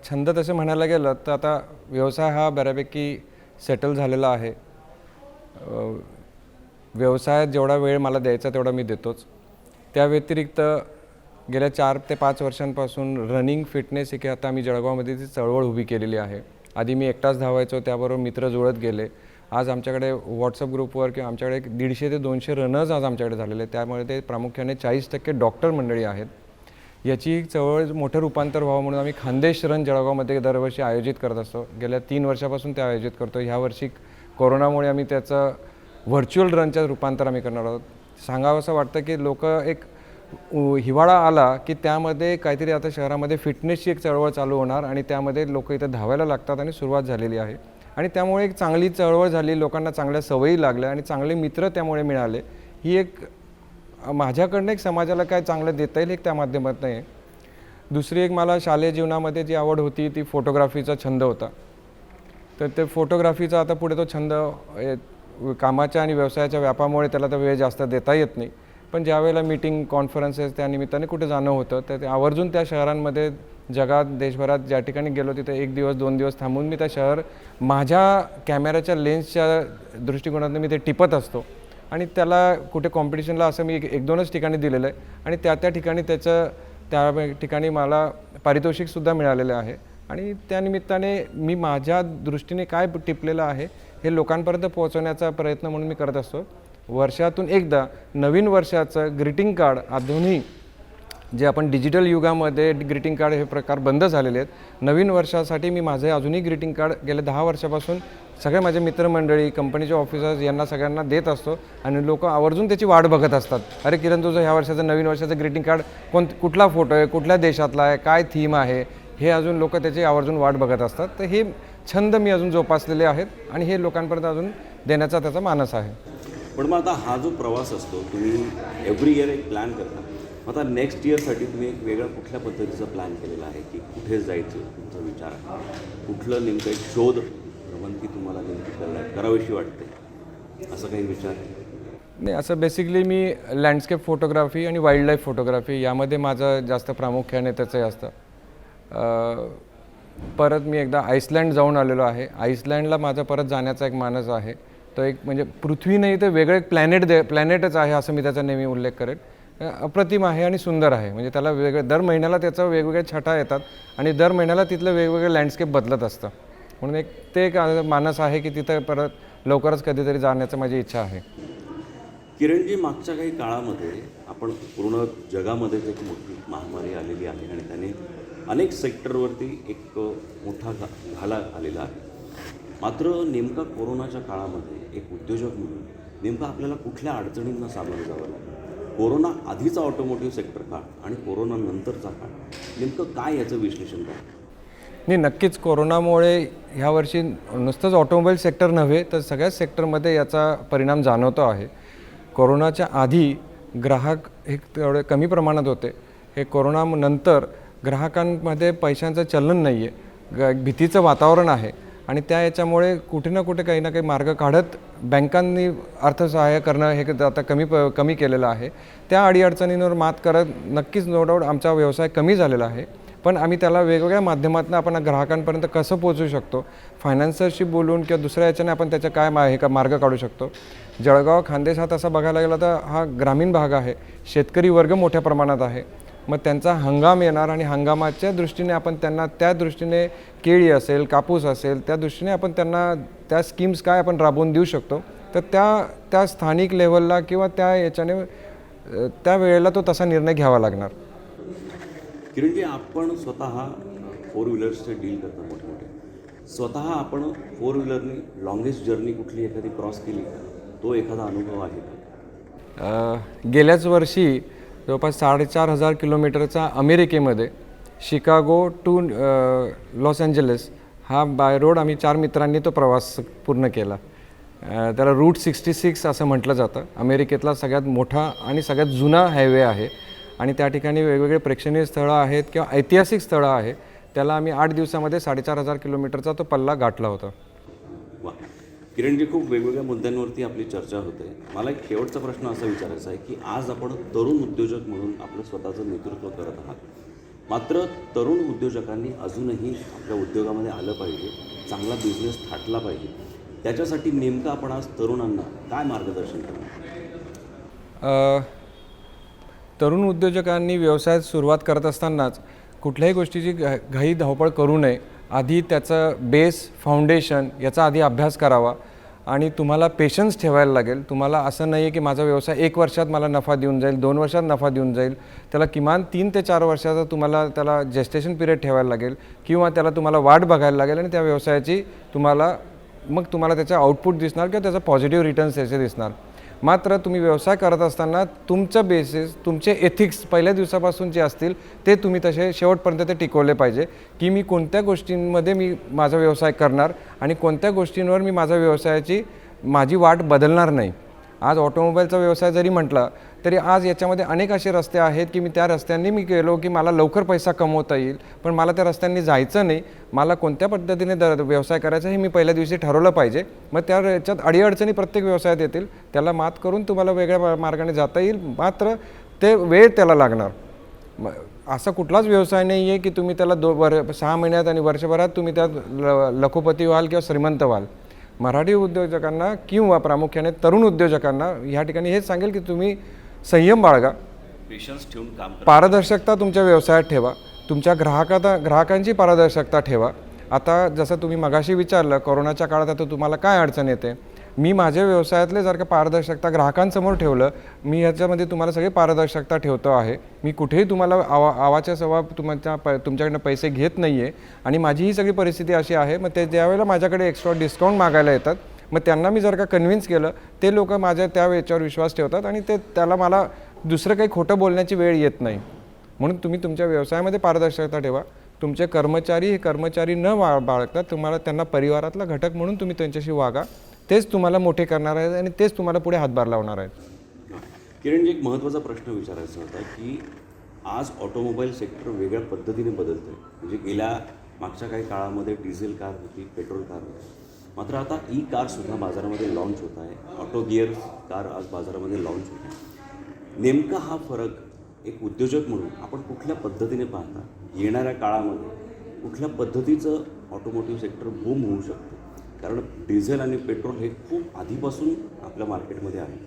Speaker 9: छंद तसे म्हणायला गेलं तर आता व्यवसाय हा बऱ्यापैकी सेटल झालेला आहे. व्यवसायात जेवढा वेळ मला द्यायचा तेवढा मी देतोच. त्या व्यतिरिक्त गेल्या 4 ते 5 वर्षांपासून रनिंग फिटनेस ही आता आम्ही जळगावमध्ये ती चळवळ उभी केलेली आहे. आधी मी एकटाच धावायचो, त्याबरोबर मित्र जुळत गेले. आज आमच्याकडे व्हॉट्सअप ग्रुपवर किंवा आमच्याकडे 150 ते 200 रनर्स आज आमच्याकडे झालेले. त्यामुळे ते प्रामुख्याने 40% डॉक्टर मंडळी आहेत. याची चळवळ मोठं रूपांतर व्हावं म्हणून आम्ही खानदेश रन जळगावमध्ये दरवर्षी आयोजित करत असतो. गेल्या 3 वर्षापासून ते आयोजित करतो. ह्या वर्षी कोरोनामुळे आम्ही त्याचं व्हर्च्युअल रनच्या रूपांतर आम्ही करणार आहोत. सांगावं असं वाटतं की लोक एक हिवाळा आला की त्यामध्ये काहीतरी आता शहरामध्ये फिटनेसची एक चळवळ चालू होणार आणि त्यामध्ये लोक इथं धावायला लागतात आणि सुरुवात झालेली आहे. आणि त्यामुळे एक चांगली चळवळ झाली, लोकांना चांगल्या सवयी लागल्या आणि चांगले मित्र त्यामुळे मिळाले. ही एक माझ्याकडनं एक समाजाला काय चांगलं देता येईल एक त्या माध्यमातून आहे. दुसरी एक मला शालेय जीवनामध्ये जी आवड होती ती फोटोग्राफीचा छंद होता. तर ते फोटोग्राफीचा आता पुढे तो छंद कामाच्या आणि व्यवसायाच्या व्यापामुळे त्याला तर वेळ जास्त देता येत नाही. पण ज्यावेळेला मीटिंग, कॉन्फरन्सेस त्या निमित्ताने कुठे जाणं होतं तर ते आवर्जून त्या शहरांमध्ये, जगात, देशभरात ज्या ठिकाणी गेलो तिथे 1 दिवस 2 दिवस थांबून मी त्या शहर माझ्या कॅमेऱ्याच्या लेन्सच्या दृष्टिकोनातून मी ते टिपत असतो. आणि त्याला कुठे कॉम्पिटिशनला असं मी 1-2च ठिकाणी दिलेलं आहे आणि त्या ठिकाणी त्या ठिकाणी मला पारितोषिकसुद्धा मिळालेलं आहे. आणि त्यानिमित्ताने मी माझ्या दृष्टीने काय टिपलेलं आहे हे लोकांपर्यंत पोहोचवण्याचा प्रयत्न म्हणून मी करत असतो. वर्षातून एकदा नवीन वर्षाचं ग्रीटिंग कार्ड, आधुनिक जे आपण डिजिटल युगामध्ये ग्रीटिंग कार्ड हे प्रकार बंद झालेले आहेत, नवीन वर्षासाठी मी माझे अजूनही ग्रीटिंग कार्ड गेल्या 10 वर्षापासून सगळे माझे मित्रमंडळी, कंपनीचे ऑफिसर्स यांना सगळ्यांना देत असतो आणि लोक आवर्जून त्याची वाट बघत असतात. अरे किरण, तुझं ह्या वर्षाचं नवीन वर्षाचं ग्रीटिंग कार्ड कुठला फोटो आहे, कुठल्या देशातला आहे, काय थीम आहे, हे अजून लोक त्याची आवर्जून वाट बघत असतात. तर हे छंद मी अजून जोपासलेले आहेत आणि हे लोकांपर्यंत अजून देण्याचा त्याचा मानस आहे.
Speaker 5: पण मग आता हा जो प्रवास असतो, तुम्ही एव्हरी इयर एक प्लॅन करता, आता नेक्स्ट इयरसाठी तुम्ही एक वेगळ्या कुठल्या पद्धतीचा प्लॅन केलेला आहे की कुठे जायचं तुमचा विचार आहे, कुठलं नेमकं एक शोध पसंती तुम्हाला नेमकी करावीशी वाटते, असं काही विचार?
Speaker 9: नाही, असं बेसिकली मी लँडस्केप फोटोग्राफी आणि वाईल्ड लाईफ फोटोग्राफी यामध्ये माझं जास्त प्रामुख्याने त्याचं असतं. परत मी एकदा आईसलँड जाऊन आलेलो आहे. आईसलँडला माझा परत जाण्याचा एक मानस आहे. तो एक म्हणजे पृथ्वी नाही तर वेगळं एक प्लॅनेटच आहे असं मी त्याचा नेहमी उल्लेख करेन. अप्रतिम आहे आणि सुंदर आहे. म्हणजे त्याला दर महिन्याला त्याचं वेगवेगळ्या छटा येतात आणि दर महिन्याला तिथलं वेगवेगळं लँडस्केप बदलत असतं. म्हणून एक मानस आहे की तिथं परत लवकरच कधीतरी जाण्याची माझी इच्छा आहे.
Speaker 5: किरणजी, मागच्या काही काळामध्ये आपण पूर्ण जगामध्येच एक मोठी महामारी आलेली आहे आणि त्याने अनेक सेक्टरवरती एक मोठा घाला आलेला आहे. मात्र नेमका कोरोनाच्या काळामध्ये एक उद्योजक म्हणून नेमकं आपल्याला कुठल्या अडचणींना सामोरं जावं लागलं? कोरोना आधीचा ऑटोमोटिव्ह सेक्टर काळ आणि कोरोना नंतरचा काळ, नेमकं काय याचं विश्लेषण करा?
Speaker 9: नाही, नक्कीच कोरोनामुळे ह्या वर्षी नुसतंच ऑटोमोबाईल सेक्टर नव्हे तर सगळ्याच सेक्टरमध्ये याचा परिणाम जाणवतो आहे. कोरोनाच्या आधी ग्राहक हे तेवढे कमी प्रमाणात होते. हे कोरोनानंतर ग्राहकांमध्ये पैशांचं चलन नाही आहे, भीतीचं वातावरण आहे आणि याच्यामुळे कुठे ना कुठे काही ना काही मार्ग काढत बँकांनी अर्थसहाय्य करणं हे आता कमी केलेलं आहे. त्या अडीअडचणींवर मात करत नक्कीच नो डाऊट आमचा व्यवसाय कमी झालेला आहे. पण आम्ही त्याला वेगवेगळ्या माध्यमातून आपण ग्राहकांपर्यंत कसं पोहोचू शकतो, फायनान्सरशी बोलून किंवा दुसऱ्या याच्याने आपण त्याच्या काय मार्ग काढू शकतो. जळगाव खान्देश हा तसा बघायला गेला तर हा ग्रामीण भाग आहे. शेतकरी वर्ग मोठ्या प्रमाणात आहे. मग त्यांचा हंगाम येणार आणि हंगामाच्या दृष्टीने आपण त्यांना त्या दृष्टीने केळी असेल, कापूस असेल, त्या दृष्टीने आपण त्यांना त्या स्कीम्स काय आपण राबवून देऊ शकतो. तर त्या स्थानिक लेवलला किंवा त्या याच्याने त्या वेळेला तो तसा निर्णय घ्यावा लागणार.
Speaker 5: किरणजी, आपण स्वतः 4 व्हीलर्सचे डील करता मोठे. स्वतः आपण 4 व्हीलरनी लॉंगेस्ट जर्नी कुठली एखादी क्रॉस केली, तो एखादा अनुभव आहे का?
Speaker 9: गेल्याच वर्षी जवळपास 4,500 किलोमीटरचा अमेरिकेमध्ये शिकागो टू लॉस एंजलस हा बाय रोड आम्ही 4 मित्रांनी तो प्रवास पूर्ण केला. त्याला रूट 66 असं म्हटलं जातं. अमेरिकेतला सगळ्यात मोठा आणि सगळ्यात जुना हायवे आहे आणि त्या ठिकाणी वेगवेगळे प्रेक्षणीय स्थळं आहेत किंवा ऐतिहासिक स्थळं आहे. त्याला आम्ही 8 दिवसामध्ये 4,500 किलोमीटरचा तो पल्ला गाठला होता.
Speaker 5: वा, किरणजी, खूप वेगवेगळ्या मुद्द्यांवरती आपली चर्चा होते. मला एक शेवटचा प्रश्न असा विचारायचा आहे की आज आपण तरुण उद्योजक म्हणून आपलं स्वतःचं नेतृत्व करत आहात. मात्र तरुण उद्योजकांनी अजूनही आपल्या उद्योगामध्ये आलं पाहिजे, चांगला बिझनेस थाटला पाहिजे. त्याच्यासाठी नेमकं आपण आज तरुणांना काय मार्गदर्शन करणार?
Speaker 9: तरुण उद्योजकांनी व्यवसायात सुरुवात करत असतानाच कुठल्याही गोष्टीची घाई धावपळ करू नये. आधी त्याचं बेस फाउंडेशन याचा आधी अभ्यास करावा आणि तुम्हाला पेशन्स ठेवायला लागेल. तुम्हाला असं नाही आहे की माझा व्यवसाय 1 वर्षात मला नफा देऊन जाईल, 2 वर्षात नफा देऊन जाईल. त्याला किमान 3 ते 4 वर्षाचा तुम्हाला त्याला जेस्टेशन पिरियड ठेवायला लागेल किंवा तुम्हाला वाट बघायला लागेल आणि त्या व्यवसायाची तुम्हाला त्याचा आउटपुट दिसणार किंवा त्याचा पॉझिटिव्ह रिटर्न्स त्याचे दिसणार. मात्र तुम्ही व्यवसाय करत असताना तुमचं बेसिस, तुमचे एथिक्स पहिल्या दिवसापासून जे असतील ते तुम्ही तसे शेवटपर्यंत ते टिकवले पाहिजे की मी कोणत्या गोष्टींमध्ये मी माझा व्यवसाय करणार आणि कोणत्या गोष्टींवर मी माझी वाट बदलणार नाही. आज ऑटोमोबाईलचा व्यवसाय जरी म्हटला तरी आज याच्यामध्ये अनेक असे रस्ते आहेत की त्या रस्त्यांनी मी गेलो की मला लवकर पैसा कमवता येईल, पण मला त्या रस्त्यांनी जायचं नाही. मला कोणत्या पद्धतीने व्यवसाय करायचा हे मी पहिल्या दिवशी ठरवलं पाहिजे. मग याच्यात अडीअडचणी प्रत्येक व्यवसायात येतील, त्याला मात करून तुम्हाला वेगळ्या मार्गाने जाता येईल. मात्र ते वेळ त्याला लागणार. असा कुठलाच व्यवसाय नाही आहे की तुम्ही त्याला 6 महिन्यात आणि वर्षभरात तुम्ही त्यात लखोपती व्हाल किंवा श्रीमंत व्हाल. मराठी उद्योजकांना किंवा प्रामुख्याने तरुण उद्योजकांना ह्या ठिकाणी हेच सांगेल की तुम्ही संयम बाळगा,
Speaker 5: पेशन्स ठेवून काम करा,
Speaker 9: पारदर्शकता तुमच्या व्यवसायात ठेवा, तुमच्या ग्राहकांची पारदर्शकता ठेवा. आता जसं तुम्ही मगाशी विचारलं कोरोनाच्या काळात आता तुम्हाला काय अडचण येते, मी माझ्या व्यवसायातले जर का पारदर्शकता ग्राहकांसमोर ठेवलं, मी ह्याच्यामध्ये तुम्हाला सगळी पारदर्शकता ठेवतो आहे. मी कुठेही तुम्हाला आवाच्या सवा तुमच्याकडनं पैसे घेत नाही आहे आणि माझी ही सगळी परिस्थिती अशी आहे. मग ते ज्यावेळेला माझ्याकडे एक्स्ट्रा डिस्काउंट मागायला येतात, मग त्यांना मी जर का कन्व्हिन्स केलं, ते लोक माझ्या त्या याच्यावर विश्वास ठेवतात आणि त्याला मला दुसरं काही खोटं बोलण्याची वेळ येत नाही. म्हणून तुम्ही तुमच्या व्यवसायामध्ये पारदर्शकता ठेवा. तुमचे कर्मचारी हे कर्मचारी न बाळगता तुम्हाला त्यांना परिवारातला घटक म्हणून तुम्ही त्यांच्याशी वागा. तेच तुम्हाला मोठे करणार आहेत आणि तेच तुम्हाला पुढे हातभार लावणार आहेत.
Speaker 5: किरणजी, एक महत्त्वाचा प्रश्न विचारायचा होता की आज ऑटोमोबाईल सेक्टर वेगळ्या पद्धतीने बदलतं आहे. म्हणजे मागच्या काही काळामध्ये डिझेल कार होती, पेट्रोल कार होती. मात्र आता ई कारसुद्धा बाजारामध्ये लॉन्च होत आहे. ऑटो गिअर कार आज बाजारामध्ये लॉन्च होत आहे. नेमका हा फरक एक उद्योजक म्हणून आपण कुठल्या पद्धतीने पाहता, येणाऱ्या काळामध्ये कुठल्या पद्धतीचं ऑटोमोटिव्ह सेक्टर बूम होऊ शकतं? कारण डिझेल आणि पेट्रोल हे खूप आधीपासून आपल्या मार्केटमध्ये आहे.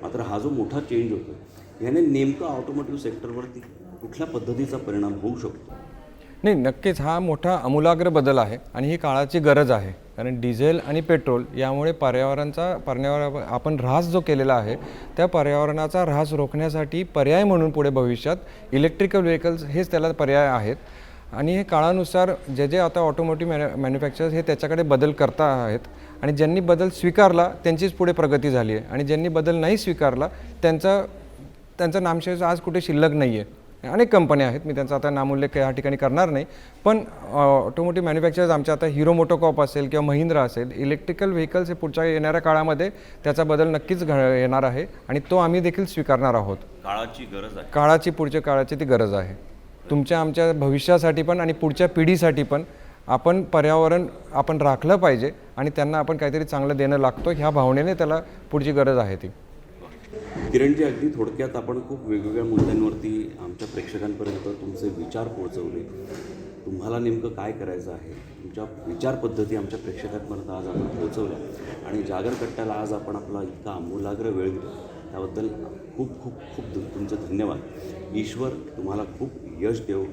Speaker 5: मात्र हा जो मोठा चेंज होतो याने नेमका ऑटोमोटिव्ह सेक्टरवरती कुठल्या पद्धतीचा परिणाम होऊ शकतो?
Speaker 9: नाही, नक्कीच हा मोठा आमूलाग्र बदल आहे आणि ही काळाची गरज आहे. कारण डिझेल आणि पेट्रोल यामुळे पर्यावरण आपण ऱ्हास जो केलेला आहे त्या पर्यावरणाचा ऱ्हास रोखण्यासाठी पर्याय म्हणून पुढे भविष्यात इलेक्ट्रिकल व्हेकल्स हेच त्याला पर्याय आहेत. आणि हे काळानुसार जे आता ऑटोमोटिव्ह मॅन्युफॅक्चरर्स हे त्याच्याकडे बदल करता आहेत आणि ज्यांनी बदल स्वीकारला त्यांचीच पुढे प्रगती झाली आहे आणि ज्यांनी बदल नाही स्वीकारला त्यांचा नामशेष आज कुठे शिल्लक नाही आहे. अनेक कंपन्या आहेत, मी त्यांचा आता नामोल्लेख या ठिकाणी करणार नाही, पण ऑटोमोटिव्ह मॅन्युफॅक्चरर्स आमच्या आता हिरो मोटोकॉर्प असेल किंवा महिंद्रा असेल, इलेक्ट्रिकल व्हेकल्स हे पुढच्या येणाऱ्या काळामध्ये त्याचा बदल नक्कीच येणार आहे आणि तो आम्ही देखील स्वीकारणार आहोत.
Speaker 5: काळाची गरज आहे.
Speaker 9: पुढच्या काळाची ती गरज आहे. तुमच्या आमच्या भविष्यासाठी पण आणि पुढच्या पिढीसाठी पण आपण पर्यावरण आपण राखलं पाहिजे आणि त्यांना आपण काहीतरी चांगलं देणं लागतो ह्या भावनेने त्याला पुढची गरज आहे ती.
Speaker 5: किरणजी, अगदी थोडक्यात आपण खूप वेगवेगळ्या मुद्द्यांवरती आमच्या प्रेक्षकांपर्यंत तुमचे विचार पोहोचवले. तुम्हाला नेमकं काय करायचं आहे, तुमच्या विचार पद्धती आमच्या प्रेक्षकांपर्यंत आज आपण पोहोचवल्या आणि जागर कट्ट्याला आज आपण आपला इतका आमूलाग्र वेळ दिला त्याबद्दल खूप खूप खूप तुमचं धन्यवाद. ईश्वर तुम्हाला खूप यश देव,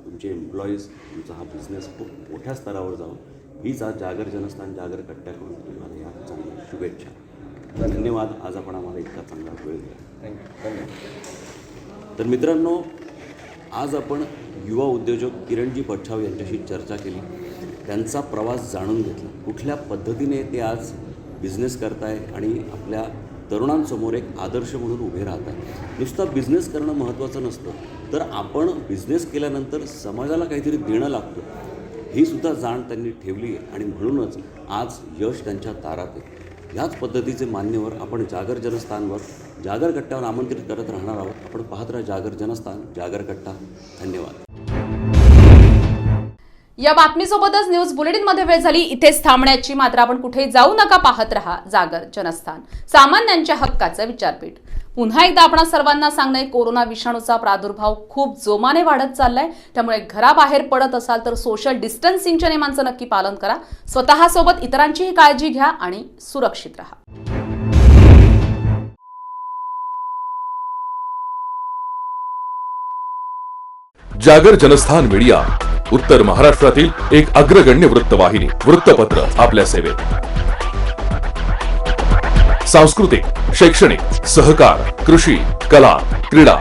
Speaker 5: तुमचे एम्प्लॉईज, तुमचा हा बिझनेस खूप मोठ्या स्तरावर जावं हीच आज जागर जनस्थान जागर कट्ट्याकडून तुम्हाला या चांगल्या शुभेच्छा. धन्यवाद. आज आपण आम्हाला इतका चांगला वेळ दिला.
Speaker 9: थँक्यू.
Speaker 5: तर मित्रांनो, आज आपण युवा उद्योजक किरणजी बच्छाव यांच्याशी चर्चा केली, त्यांचा प्रवास जाणून घेतला, कुठल्या पद्धतीने ते आज बिझनेस करताय आणि आपल्या तरुणांसमोर एक आदर्श म्हणून उभे राहत आहे. नुसता बिझनेस करणं महत्त्वाचं नसतं, तर आपण बिझनेस केल्यानंतर समाजाला काहीतरी देणं लागतं ही सुद्धा जाण त्यांनी ठेवली आहे आणि म्हणूनच आज यश त्यांच्या दारात आहे. ह्याच पद्धतीचे मान्यवर आपण जागर जनस्थानवर जागर कट्ट्यावर आमंत्रित करत राहणार आहोत. आपण पाहत राहा जागर जनस्थान जागर कट्टा. धन्यवाद.
Speaker 3: या बातमीसोबतच न्यूज बुलेटिनमध्ये वेळ झाली इथेच थांबण्याची. मात्र आपण कुठेही जाऊ नका, पाहत रहा जागर जनस्थान, सामान्यांच्या हक्काचं विचारपीठ. पुन्हा एकदा आपण सर्वांना सांगणे, कोरोना विषाणूचा प्रादुर्भाव खूप जोमाने वाढत चाललाय, त्यामुळे घराबाहेर पडत असाल तर सोशल डिस्टन्सिंगच्या नियमांचं नक्की पालन करा. स्वतःसोबत इतरांचीही काळजी घ्या आणि सुरक्षित राहा.
Speaker 1: जागर जनस्थान मीडिया, उत्तर महाराष्ट्रातील एक अग्रगण्य वृत्तवाहिनी, वृत्तपत्र आपल्या सेवेत. सांस्कृतिक, शैक्षणिक, सहकार, कृषी, कला, क्रीडा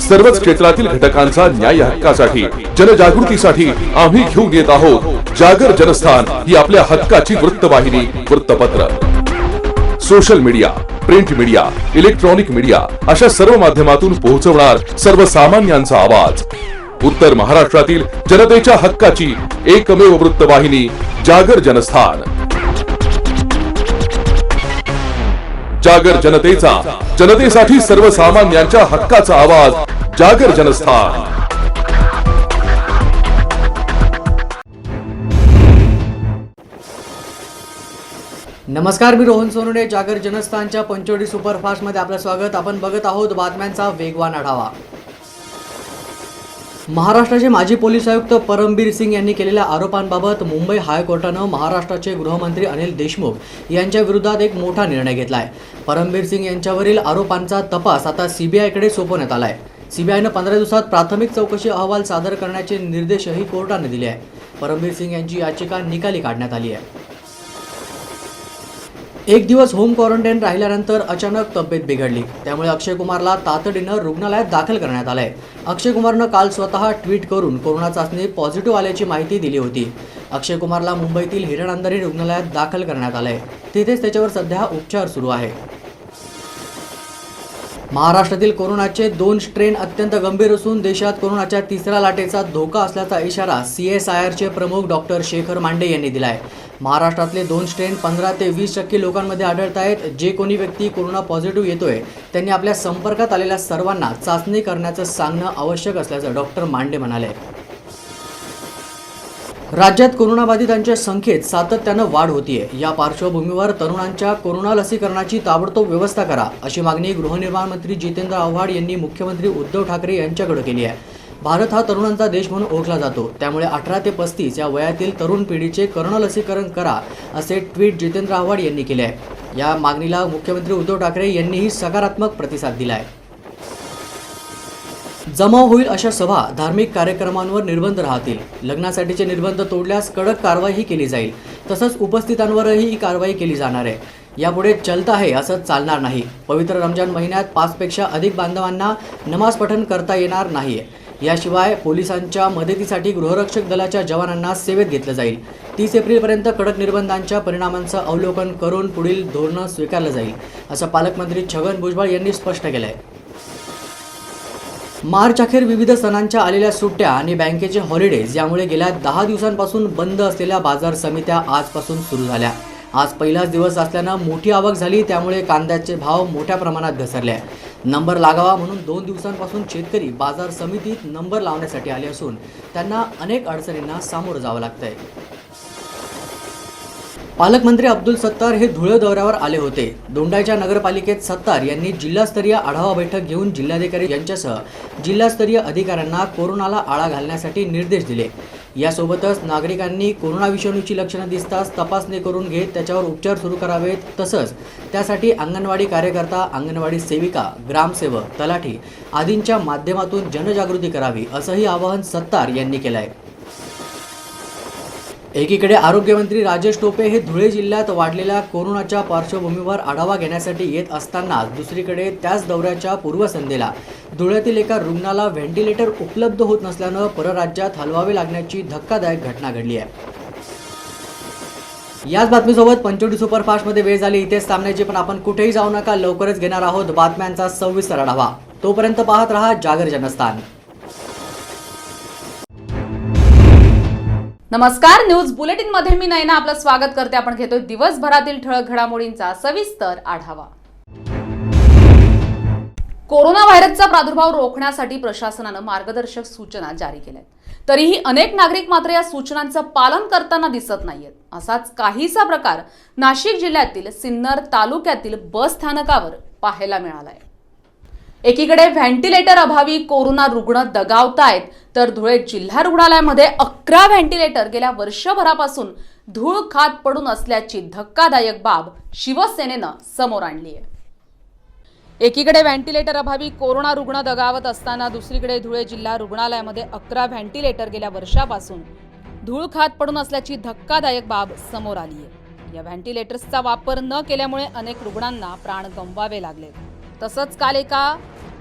Speaker 1: सर्वच क्षेत्रातील घटकांचा न्याय हक्कासाठी, जनजागृतीसाठी आम्ही घेऊन येत आहोत जागर जनस्थान ही आपल्या हक्काची वृत्तवाहिनी, वृत्तपत्र. Social media, print media, electronic media अशा सर्व माध्यमातून पोहोचवणार सर्वसामान्यांचा आवाज. उत्तर महाराष्ट्रातील जनतेच्या हक्काची एकमेव वृत्तवाहिनी जागर जनस्थान. जागर जनतेचा, जनतेसाठी सर्वसामान्यांच्या हक्काचा आवाज, जागर जनस्थान.
Speaker 2: नमस्कार, मी रोहन सोनवणे. जागर जनस्थानच्या पंचवटी सुपरफास्टमध्ये आपलं स्वागत. आपण बघत आहोत बातम्यांचा वेगवान आढावा. महाराष्ट्राचे माजी पोलीस आयुक्त परमबीर सिंग यांनी केलेल्या आरोपांबाबत मुंबई हायकोर्टानं महाराष्ट्राचे गृहमंत्री अनिल देशमुख यांच्या विरोधात एक मोठा निर्णय घेतला आहे. परमबीर सिंग यांच्यावरील आरोपांचा तपास आता सीबीआयकडे सोपवण्यात आला आहे. सीबीआयनं 15 दिवसात प्राथमिक चौकशी अहवाल सादर करण्याचे निर्देशही कोर्टाने दिले आहे. परमबीर सिंग यांची याचिका निकाली काढण्यात आली आहे. एक दिवस होम क्वारंटाईन राहिल्यानंतर अचानक तब्येत बिघडली, त्यामुळे अक्षय कुमारला तातडीनं रुग्णालयात दाखल करण्यात आलंय. अक्षय कुमारनं काल स्वतः ट्विट करून कोरोना चाचणी पॉझिटिव्ह आल्याची माहिती दिली होती. अक्षय कुमारला मुंबईतील हिरण अंधारी रुग्णालयात दाखल करण्यात आलंय. तिथेच त्याच्यावर सध्या उपचार सुरू आहे. महाराष्ट्रातील कोरोनाचे 2 स्ट्रेन अत्यंत गंभीर असून देशात कोरोनाच्या तिसऱ्या लाटेचा धोका असल्याचा इशारा CSIRचे प्रमुख डॉक्टर शेखर मांडे यांनी दिला आहे. महाराष्ट्रातले 2 स्ट्रेन 15 ते 20% लोकांमध्ये आढळत आहेत. जे कोणी व्यक्ती कोरोना पॉझिटिव्ह येतोय त्यांनी आपल्या संपर्कात आलेल्या सर्वांना चाचणी करण्याचं सांगणं आवश्यक असल्याचं डॉक्टर मांडे म्हणाले. राज्यात कोरोनाबाधितांच्या संख्येत सातत्यानं वाढ होतीये. या पार्श्वभूमीवर तरुणांच्या कोरोना लसीकरणाची ताबडतोब व्यवस्था करा, अशी मागणी गृहनिर्माण मंत्री जितेंद्र आव्हाड यांनी मुख्यमंत्री उद्धव ठाकरे यांच्याकडे केली आहे. भारत हा तरुणांचा देश म्हणून ओळखला जातो, त्यामुळे 18 ते 35 या वयातील तरुण पिढीचे कोरोना लसीकरण करा, असे ट्विट जितेंद्र आव्हाड यांनी केले आहे. या मागणीला मुख्यमंत्री उद्धव ठाकरे यांनीही सकारात्मक प्रतिसाद दिला आहे. जमाव होईल अशा सभा, धार्मिक कार्यक्रमांवर निर्बंध राहतील. लग्नासाठीचे निर्बंध तोडल्यास कडक कारवाईही केली जाईल. तसंच उपस्थितांवरही ही कारवाई केली जाणार आहे. यापुढे चलता आहे असं चालणार नाही. पवित्र रमजान महिन्यात 5 पेक्षा अधिक बांधवांना नमाज पठण करता येणार नाहीये. याशिवाय पोलिसांच्या मदतीसाठी गृहरक्षक दलाच्या जवानांना सेवेत घेतलं जाईल. 30 एप्रिलपर्यंत कडक निर्बंधांच्या परिणामांचं अवलोकन करून पुढील धोरणं स्वीकारलं जाईल, असं पालकमंत्री छगन भुजबळ यांनी स्पष्ट केलं आहे. मार्च अखेर विविध सणांच्या आलेल्या सुट्ट्या आणि बँकेचे हॉलिडेज यामुळे गेल्या 10 दिवसांपासून बंद असलेल्या बाजार समित्या आजपासून सुरू झाल्या. आज पहिलाच दिवस असल्यानं मोठी आवक झाली, त्यामुळे कांद्याचे भाव मोठ्या प्रमाणात घसरले. नंबर लागावा म्हणून 2 दिवसांपासून शेतकरी बाजार समितीत नंबर लावण्यासाठी आले असून त्यांना अनेक अडचणींना सामोरं जावं लागतंय. पालकमंत्री अब्दुल सत्तार हे धुळे दौऱ्यावर आले होते. दोंडाईच्या नगरपालिकेत सत्तार यांनी जिल्हास्तरीय आढावा बैठक घेऊन जिल्हाधिकारी यांच्यासह जिल्हास्तरीय अधिकाऱ्यांना कोरोनाला आळा घालण्यासाठी निर्देश दिले. यासोबतच नागरिकांनी कोरोना विषाणूची लक्षणं दिसताच तपासणी करून घेत त्याच्यावर उपचार सुरू करावेत. तसंच त्यासाठी अंगणवाडी कार्यकर्ता, अंगणवाडी सेविका, ग्रामसेवक, तलाठी आदींच्या माध्यमातून जनजागृती करावी, असंही आवाहन सत्तार यांनी केलं आहे. एकीकडे आरोग्यमंत्री राजेश टोपे हे धुळे जिल्ह्यात वाढलेल्या कोरोनाच्या पार्श्वभूमीवर आढावा घेण्यासाठी येत असतानाच दुसरीकडे त्याच दौऱ्याच्या पूर्वसंध्येला धुळ्यातील एका रुग्णाला व्हेंटिलेटर उपलब्ध होत नसल्यानं परराज्यात हलवावे लागण्याची धक्कादायक घटना घडली आहे. याच बातमीसोबत पंचवटी सुपरफास्टमध्ये वेळ झाली इथेच थांबण्याची, पण आपण कुठेही जाऊ नका. लवकरच घेणार आहोत बातम्यांचा सविस्तर आढावा. तोपर्यंत पाहत रहा जागर जनस्थान.
Speaker 3: नमस्कार, न्यूज बुलेटिन मध्ये मी नयना आपलं स्वागत करते. आपण घेतोय दिवसभरातील ठळक घडामोडींचा सविस्तर आढावा. कोरोना व्हायरसचा प्रादुर्भाव रोखण्यासाठी प्रशासनानं मार्गदर्शक सूचना जारी केल्या आहेत. तरीही अनेक नागरिक मात्र या सूचनांचं पालन करताना दिसत नाहीयेत. असाच काहीसा प्रकार नाशिक जिल्ह्यातील सिन्नर तालुक्यातील बस स्थानकावर पाहायला मिळालाय. एकीकडे व्हेंटिलेटर अभावी कोरोना रुग्ण दगावतायत, तर धुळे जिल्हा रुग्णालयामध्ये 11 व्हेंटिलेटर गेल्या वर्षभरापासून धूळ खात पडून असल्याची धक्कादायक बाब शिवसेनेनं समोर आणली आहे. एकीकडे व्हेंटिलेटर अभावी कोरोना रुग्ण दगावत असताना दुसरीकडे धुळे जिल्हा रुग्णालयामध्ये 11 व्हेंटिलेटर गेल्या वर्षापासून धूळ खात पडून असल्याची धक्कादायक बाब समोर आली आहे. या व्हेंटिलेटर्सचा वापर न केल्यामुळे अनेक रुग्णांना प्राण गमवावे लागले. तसंच काल एका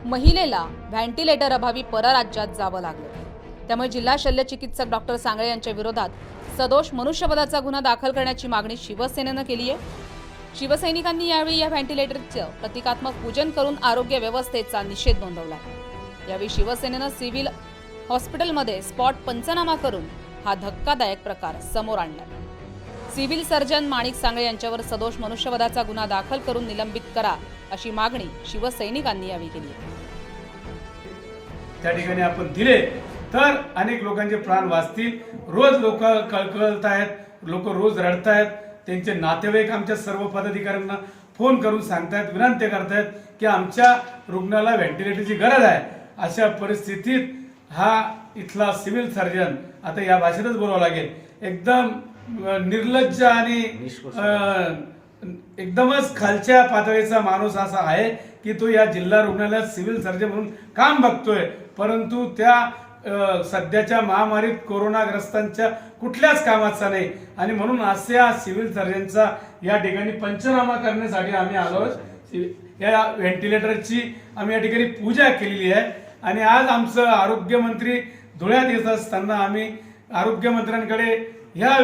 Speaker 3: महिलेला व्हेंटिलेटर अभावी परराज्यात जावं लागलं. त्यामुळे जिल्हा शल्य चिकित्सक डॉक्टर सांगळे यांच्या विरोधात सदोष मनुष्यवधाचा गुन्हा दाखल करण्याची मागणी शिवसेनेनं केली आहे. शिवसैनिकांनी यावेळी या व्हेंटिलेटरचं प्रतिकात्मक पूजन करून आरोग्य व्यवस्थेचा निषेध नोंदवला. यावेळी शिवसेनेनं सिव्हिल हॉस्पिटलमध्ये स्पॉट पंचनामा करून हा धक्कादायक प्रकार समोर आणला. सिव्हिल सर्जन माणिक सांगळे यांच्यावर सदोष मनुष्यवधाचा गुन्हा दाखल करून निलंबित करा, अशी मागणी शिवसैनिकांनी यावेळी केली.
Speaker 4: त्या ठिकाणी आपण दिले तर अनेक लोकांचे प्राण वाचतील. रोज लोक कळकळत आहेत, लोक रोज रडतायत. त्यांचे नातेवाईक आमच्या सर्व पदाधिकाऱ्यांना फोन करून सांगतायत, विनंती करतायत की आमच्या रुग्णाला व्हेंटिलेटरची गरज आहे. अशा परिस्थितीत हा इथला सिव्हिल सर्जन, आता या भाषेतच बोलावं लागेल, एकदम निर्लज्ज आणि एकदमच खालच्या पातळीचा माणूस असा आहे की तो या जिल्हा रुग्णालयात सिव्हिल सर्जन म्हणून काम बघतोय, परंतु त्या सध्याच्या महामारीत कोरोनाग्रस्तांच्या कुठल्याच कामाचा नाही. आणि म्हणून अशा सिव्हिल सर्जनचा या ठिकाणी पंचनामा करण्यासाठी आम्ही आलो. या व्हेंटिलेटरची आम्ही या ठिकाणी पूजा केलेली आहे. आणि आज आमचं आरोग्यमंत्री धुळ्यात येत असताना आम्ही आरोग्यमंत्र्यांकडे ह्या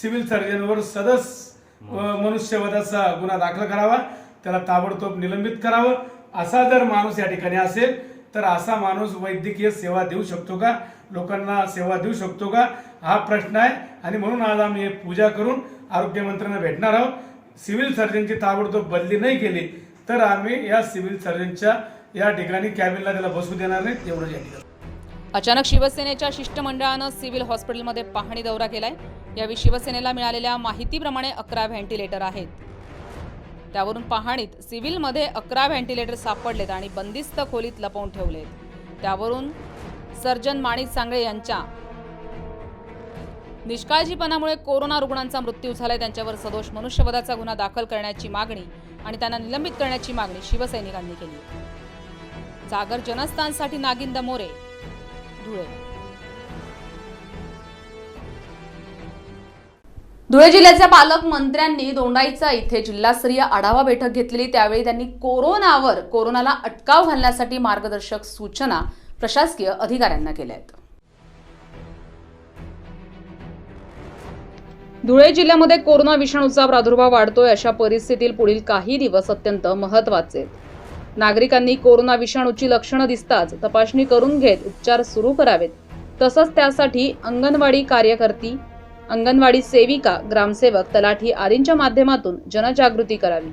Speaker 4: सिव्हिल सर्जनवर सदस मनुष्यवधाचा गुन्हा दाखल करावा, त्याला ताबडतोब निलंबित करावं. असा जर माणूस या ठिकाणी असेल तर असा माणूस वैद्यकीय सेवा देऊ शकतो का, लोकांना सेवा देऊ शकतो का, हा प्रश्न आहे. आणि म्हणून आज आम्ही पूजा करून आरोग्यमंत्र्यांना भेटणार आहोत. सिव्हिल सर्जनची ताबडतोब बदली नाही केली तर आम्ही या सिव्हिल सर्जनच्या या ठिकाणी कॅबिनला त्याला बसू देणार नाही, एवढंच या ठिकाणी.
Speaker 3: अचानक शिवसेनेच्या शिष्टमंडळानं सिव्हिल हॉस्पिटलमध्ये पाहणी दौरा केलाय। यावेळी शिवसेनेला मिळालेल्या माहितीप्रमाणे 11 व्हेंटिलेटर आहेत। त्यावरून पाहणीत सिव्हिलमध्ये 11 व्हेंटिलेटर सापडलेत आणि बंदिस्त खोलीत लपवून ठेवलेत। त्यावरून सर्जन माणिक सांगळे यांच्या निष्काळजीपणामुळे कोरोना रुग्णांचा मृत्यू झालाय। त्यांच्यावर सदोष मनुष्यवधाचा गुन्हा दाखल करण्याची मागणी आणि त्यांना निलंबित करण्याची मागणी शिवसैनिकांनी केली। जागर जनस्थानसाठी नागिंद मोरे, धुळे। धुळे जिल्ह्याच्या पालकमंत्र्यांनी दोंडाईचा इथे जिल्हास्तरीय आढावा बैठक घेतलेली। त्यावेळी त्यांनी कोरोनाला अटकाव घालण्यासाठी मार्गदर्शक सूचना प्रशासकीय अधिकाऱ्यांना केल्या आहेत। धुळे जिल्ह्यामध्ये कोरोना विषाणूचा प्रादुर्भाव वाढतोय। अशा परिस्थितीत पुढील काही दिवस अत्यंत महत्त्वाचे आहेत। नागरिकांनी कोरोना विषाणूची लक्षणं दिसताच तपासणी करून घेत उपचार सुरू करावेत। तसंच त्यासाठी अंगणवाडी कार्यकर्ती, अंगणवाडी सेविका, ग्रामसेवक, तलाठी आदींच्या माध्यमातून जनजागृती करावी।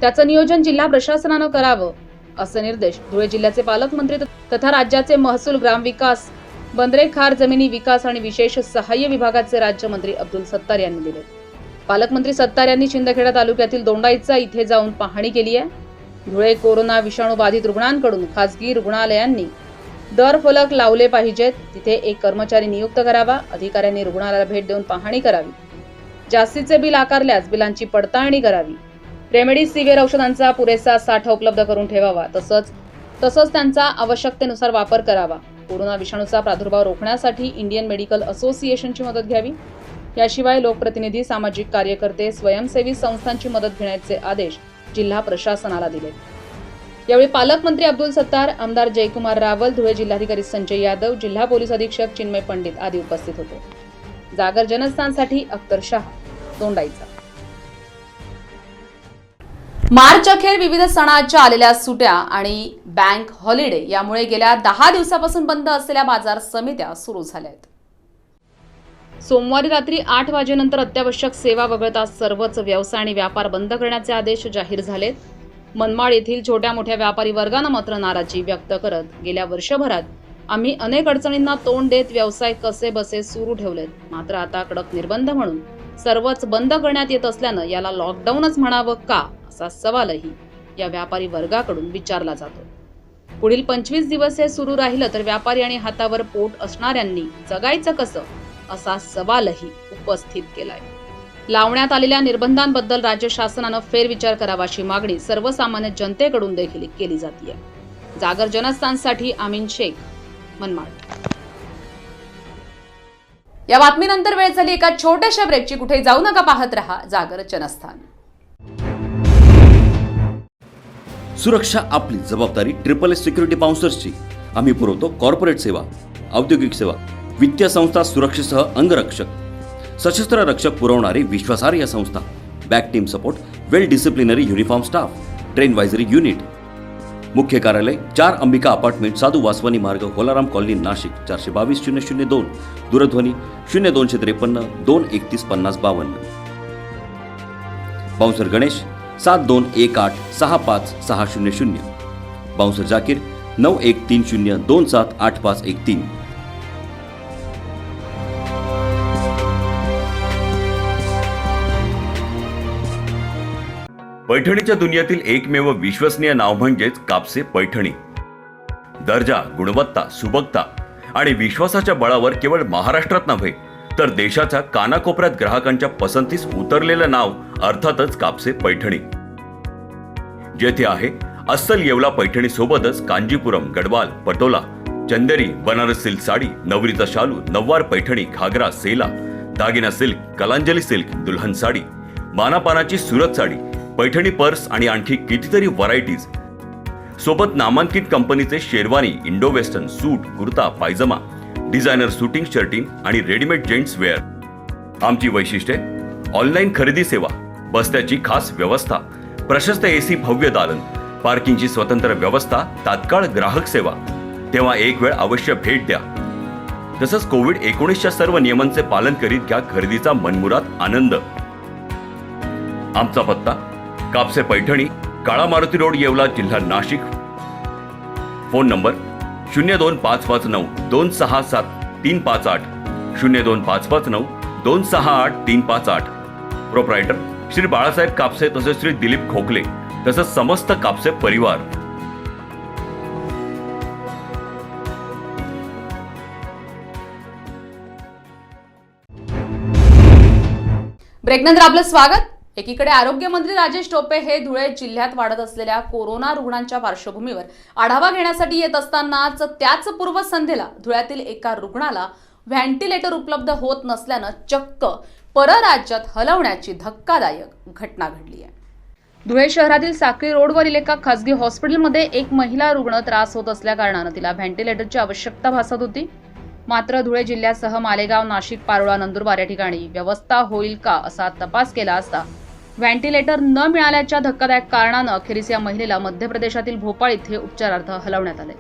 Speaker 3: त्याचं नियोजन जिल्हा प्रशासनानं करावं, असे निर्देश धुळे जिल्ह्याचे पालकमंत्री तथा राज्याचे महसूल, ग्रामविकास, बंदरेखार, जमिनी विकास आणि विशेष सहाय्य विभागाचे राज्यमंत्री अब्दुल सत्तार यांनी दिले। पालकमंत्री सत्तार यांनी शिंदखेडा तालुक्यातील दोंडाईचा इथे जाऊन पाहणी केली आहे। धुळे कोरोना विषाणू बाधित रुग्णांकडून खासगी रुग्णालयांनी दर फलक लावले पाहिजेत। तिथे एक कर्मचारी नियुक्त करावा। अधिकाऱ्यांनी रुग्णालयाला भेट देऊन पाहणी करावी। जास्तीचे बिल आकारल्यास बिलांची पडताळणी करावी। रेमडेसिवीर औषधांचा पुरेसा साठा उपलब्ध करून ठेवावा। तसंच त्यांचा आवश्यकतेनुसार वापर करावा। कोरोना विषाणूचा प्रादुर्भाव रोखण्यासाठी इंडियन मेडिकल असोसिएशनची मदत घ्यावी। याशिवाय लोकप्रतिनिधी, सामाजिक कार्यकर्ते, स्वयंसेवी संस्थांची मदत घेण्याचे आदेश जिल्हा प्रशासनाला दिले। यावेळी पालकमंत्री अब्दुल सत्तार, आमदार जयकुमार रावल, धुळे जिल्हाधिकारी संजय यादव, जिल्हा पोलीस अधीक्षक चिन्मय पंडित आदी उपस्थित होते। जागर जनस्थानसाठी अख्तर शाह, दोंडाईचा। मार्च अखेर विविध सणाच्या आलेल्या सुट्या आणि बँक हॉलिडे यामुळे गेल्या 10 दिवसापासून बंद असलेल्या बाजार समित्या सुरू झाल्या आहेत। सोमवारी रात्री 8 वाजेनंतर अत्यावश्यक सेवा वगळता सर्वच व्यवसाय आणि व्यापार बंद करण्याचे आदेश जाहीर झालेत। मनमाड येथील छोट्या मोठ्या व्यापारी वर्गानं मात्र नाराजी व्यक्त करत गेल्या वर्षभरात आम्ही अनेक अडचणींना तोंड देत व्यवसाय कसे बसे सुरू ठेवलेत, मात्र आता कडक निर्बंध म्हणून सर्वच बंद करण्यात येत असल्यानं याला लॉकडाऊनच म्हणावं का, असा सवालही या व्यापारी वर्गाकडून विचारला जातो। पुढील 25 दिवस हे सुरू राहिलं तर व्यापारी आणि हातावर पोट असणाऱ्यांनी जगायचं कसं, असा सवालही उपस्थित केलाय। लावण्यात आलेल्या निर्बंधांबद्दल राज्य शासनानं फेरविचार करावा अशी मागणी सर्वसामान्य जनतेकडून देखील केली जाते। जागर जनस्थानसाठी आमीन शेख, मनमाड। या बातमीनंतर वेळ झाली एका छोट्याशा ब्रेकची। कुठे जाऊ नका, पाहत रहा जागर जनस्थान।
Speaker 5: सुरक्षा आपली जबाबदारी SSS सिक्युरिटी बाउन्सर्सची। आम्ही पुरवतो कॉर्पोरेट सेवा, औद्योगिक सेवा, वित्तीय संस्था, सुरक्षेसह अंगरक्षक, सशस्त्र रक्षक पुरवणारी विश्वासार्ह संस्था, back team support, well disciplinary uniform staff, train वायझरी युनिट। मुख्य कार्यालय 4 अंबिका अपार्टमेंट, साधू वासवानी मार्ग, होलाराम कॉलनी, नाशिक 422-002, दूरध्वनी 0253 231 5052। Bouncer Ganesh 7218656000, bouncer Zakir 9130278513।
Speaker 6: पैठणीच्या दुनियेतील एकमेव विश्वसनीय नाव म्हणजेच कापसे पैठणी। दर्जा, गुणवत्ता, सुबकता आणि विश्वासाच्या बळावर केवळ महाराष्ट्रात नव्हे तर देशाच्या कानाकोपऱ्यात ग्राहकांच्या पसंतीस उतरलेलं नाव अर्थातच कापसे पैठणी। जेथे आहे अस्सल येवला पैठणी सोबतच कांजीपुरम, गडवाल, पटोला, चंदेरी, बनारस सिल्क साडी, नवरीचा शालू, नववार पैठणी, घागरा, सेला, दागिना सिल्क, कलांजली सिल्क, दुल्हन साडी, मानापानाची सुरत साडी, पैठणी पर्स आणि आणखी कितीतरी व्हरायटीज सोबत नामांकित कंपनीचे शेरवानी, इंडो वेस्टर्न, सूट, कुर्ता, पायजमा, डिझायनर शूटिंग शर्टिंग आणि रेडीमेड जेंट्स वेअर। आमची वैशिष्ट्ये: ऑनलाईन खरेदी सेवा, बस्त्याची खास व्यवस्था, प्रशस्त AC भव्य दालन, पार्किंगची स्वतंत्र व्यवस्था, तात्काळ ग्राहक सेवा। तेव्हा एक वेळ अवश्य भेट द्या। तसंच कोविड-19च्या सर्व नियमांचे पालन करीत घ्या खरेदीचा मनमुराद आनंद। आमचा पत्ता: कापसे पैठणी, काळा मारुती रोड, येवला, जिल्हा Nashik. Phone number 02559 267 358 02559 268 358. Proprietor Shri Balasaheb Kapse तसेच श्री दिलीप खोकले तसंच समस्त कापसे परिवार.
Speaker 3: ब्रेकनंतर आपलं स्वागत. एकीकडे आरोग्यमंत्री राजेश टोपे हे धुळे जिल्ह्यात वाढत असलेल्या कोरोना रुग्णांच्या पार्श्वभूमीवर आढावा घेण्यासाठी येत असतानाच त्याच पूर्वसंध्येला धुळ्यातील एका रुग्णाला व्हेंटिलेटर उपलब्ध होत नसल्यानं चक्क परराज्यात हलवण्याची धक्कादायक घटना घडली आहे. धुळे शहरातील साक्री रोडवरील एका खासगी हॉस्पिटलमध्ये एक महिला रुग्ण त्रास होत असल्या कारणानं तिला व्हेंटिलेटरची आवश्यकता भासत होती. मात्र धुळे जिल्ह्यासह मालेगाव, नाशिक, पारोळा, नंदुरबार या ठिकाणी व्यवस्था होईल का असा तपास केला असता व्हेंटिलेटर न मिळाल्याच्या धक्कादायक कारणानं अखेरीस या महिलेला मध्य प्रदेशातील भोपाळ इथे उपचारार्थ हलवण्यात आले.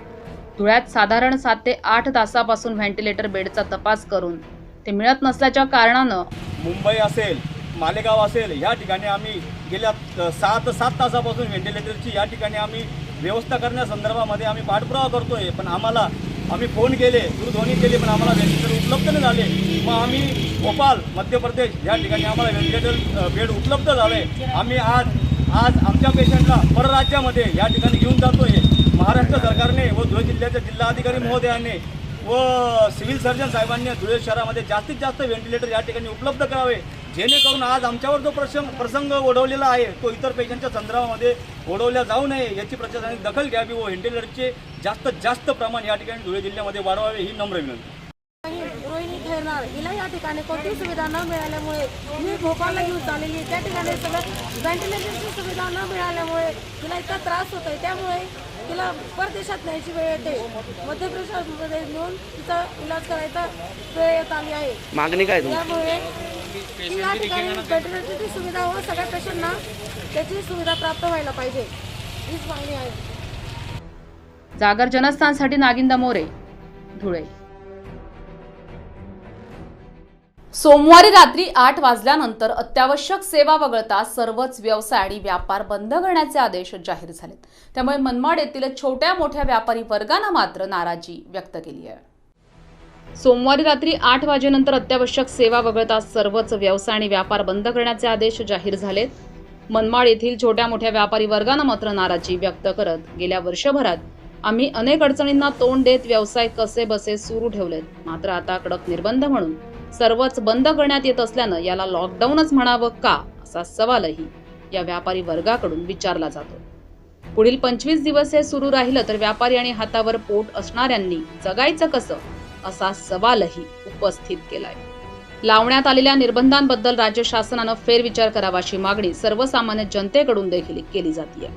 Speaker 3: धुळ्यात साधारण 7 ते 8 तासापासून व्हेंटिलेटर बेडचा तपास करून ते मिळत नसल्याच्या कारणानं
Speaker 7: मुंबई असेल, मालेगाव असेल, या ठिकाणी आम्ही गेल्या 6 ते 7 तासापासून व्हेंटिलेटरची या ठिकाणी आम्ही व्यवस्था करण्यासंदर्भामध्ये आम्ही पाठपुरावा करतोय. पण आम्ही फोन केले, दूरध्वनी केली, पण आम्हाला व्हेंटिलेटर उपलब्ध नाही झाले. मग आम्ही भोपाळ, मध्य प्रदेश या ठिकाणी आम्हाला व्हेंटिलेटर बेड उपलब्ध झाले. आम्ही आज आमच्या पेशंटला परराज्यामध्ये या ठिकाणी घेऊन जातोय. महाराष्ट्र सरकारने व धुळे जिल्ह्याच्या जिल्हाधिकारी महोदयाने व सिव्हिल सर्जन साहेबांनी धुळे शहरामध्ये जास्तीत जास्त व्हेंटिलेटर या ठिकाणी उपलब्ध करावे, जेणेकरून आज आमच्यावर जो प्रसंग ओढवलेला आहे तो इतर पेशंटच्या संदर्भामध्ये ओढवल्या जाऊ नये याची प्रशासनाने दखल घ्यावी व व्हेंटिलेटरचे जास्तीत जास्त प्रमाण या ठिकाणी धुळे जिल्ह्यामध्ये वाढवावे ही नम्र विनंती.
Speaker 8: रोहिणी ठरणार हिला या ठिकाणी कोणतीही सुविधा न मिळाल्यामुळे मी भोपाळला घेऊन चाललेली. त्या ठिकाणी सगळं व्हेंटिलेटरची सुविधा न मिळाल्यामुळे तिला इतका त्रास होतोय. त्यामुळे तिला परदेशात न्यायची वेळ येते. मध्य प्रदेशामध्ये नेऊन तिचा इलाज करायचा वेळ येत आली आहे.
Speaker 10: मागणी काय
Speaker 8: त्यामुळे या ठिकाणी व्हेंटिलेटरची सुविधा व सगळ्या पेशंटना त्याची सुविधा प्राप्त व्हायला पाहिजे हीच मागणी आहे.
Speaker 3: जागर जनस्थानसाठी नागिंदा मोरे, धुळे. सोमवारी रात्री 8 वाजल्यानंतर अत्यावश्यक सेवा वगळता सर्वच व्यवसाय आणि व्यापार बंद करण्याचे आदेश जाहीर झालेत. त्यामुळे मनमाड येथील छोट्या मोठ्या व्यापारी वर्गानं मात्र नाराजी व्यक्त केली आहे. सोमवारी रात्री 8 वाजेनंतर अत्यावश्यक सेवा वगळता सर्वच व्यवसाय आणि व्यापार बंद करण्याचे आदेश जाहीर झालेत. मनमाड येथील छोट्या मोठ्या व्यापारी वर्गानं मात्र नाराजी व्यक्त करत गेल्या वर्षभरात आम्ही अनेक अडचणींना तोंड देत व्यवसाय कसे बसे सुरू ठेवलेत. मात्र आता कडक निर्बंध म्हणून सर्वच बंद करण्यात येत असल्यानं याला लॉकडाऊनच म्हणावं का असा सवालही या व्यापारी वर्गाकडून विचारला जातो. पुढील 25 दिवस हे सुरू राहिलं तर व्यापारी आणि हातावर पोट असणाऱ्यांनी जगायचं कसं असा सवालही उपस्थित केलाय. लावण्यात आलेल्या निर्बंधांबद्दल राज्य शासनानं फेरविचार करावा अशी मागणी सर्वसामान्य जनतेकडून देखील केली जाते.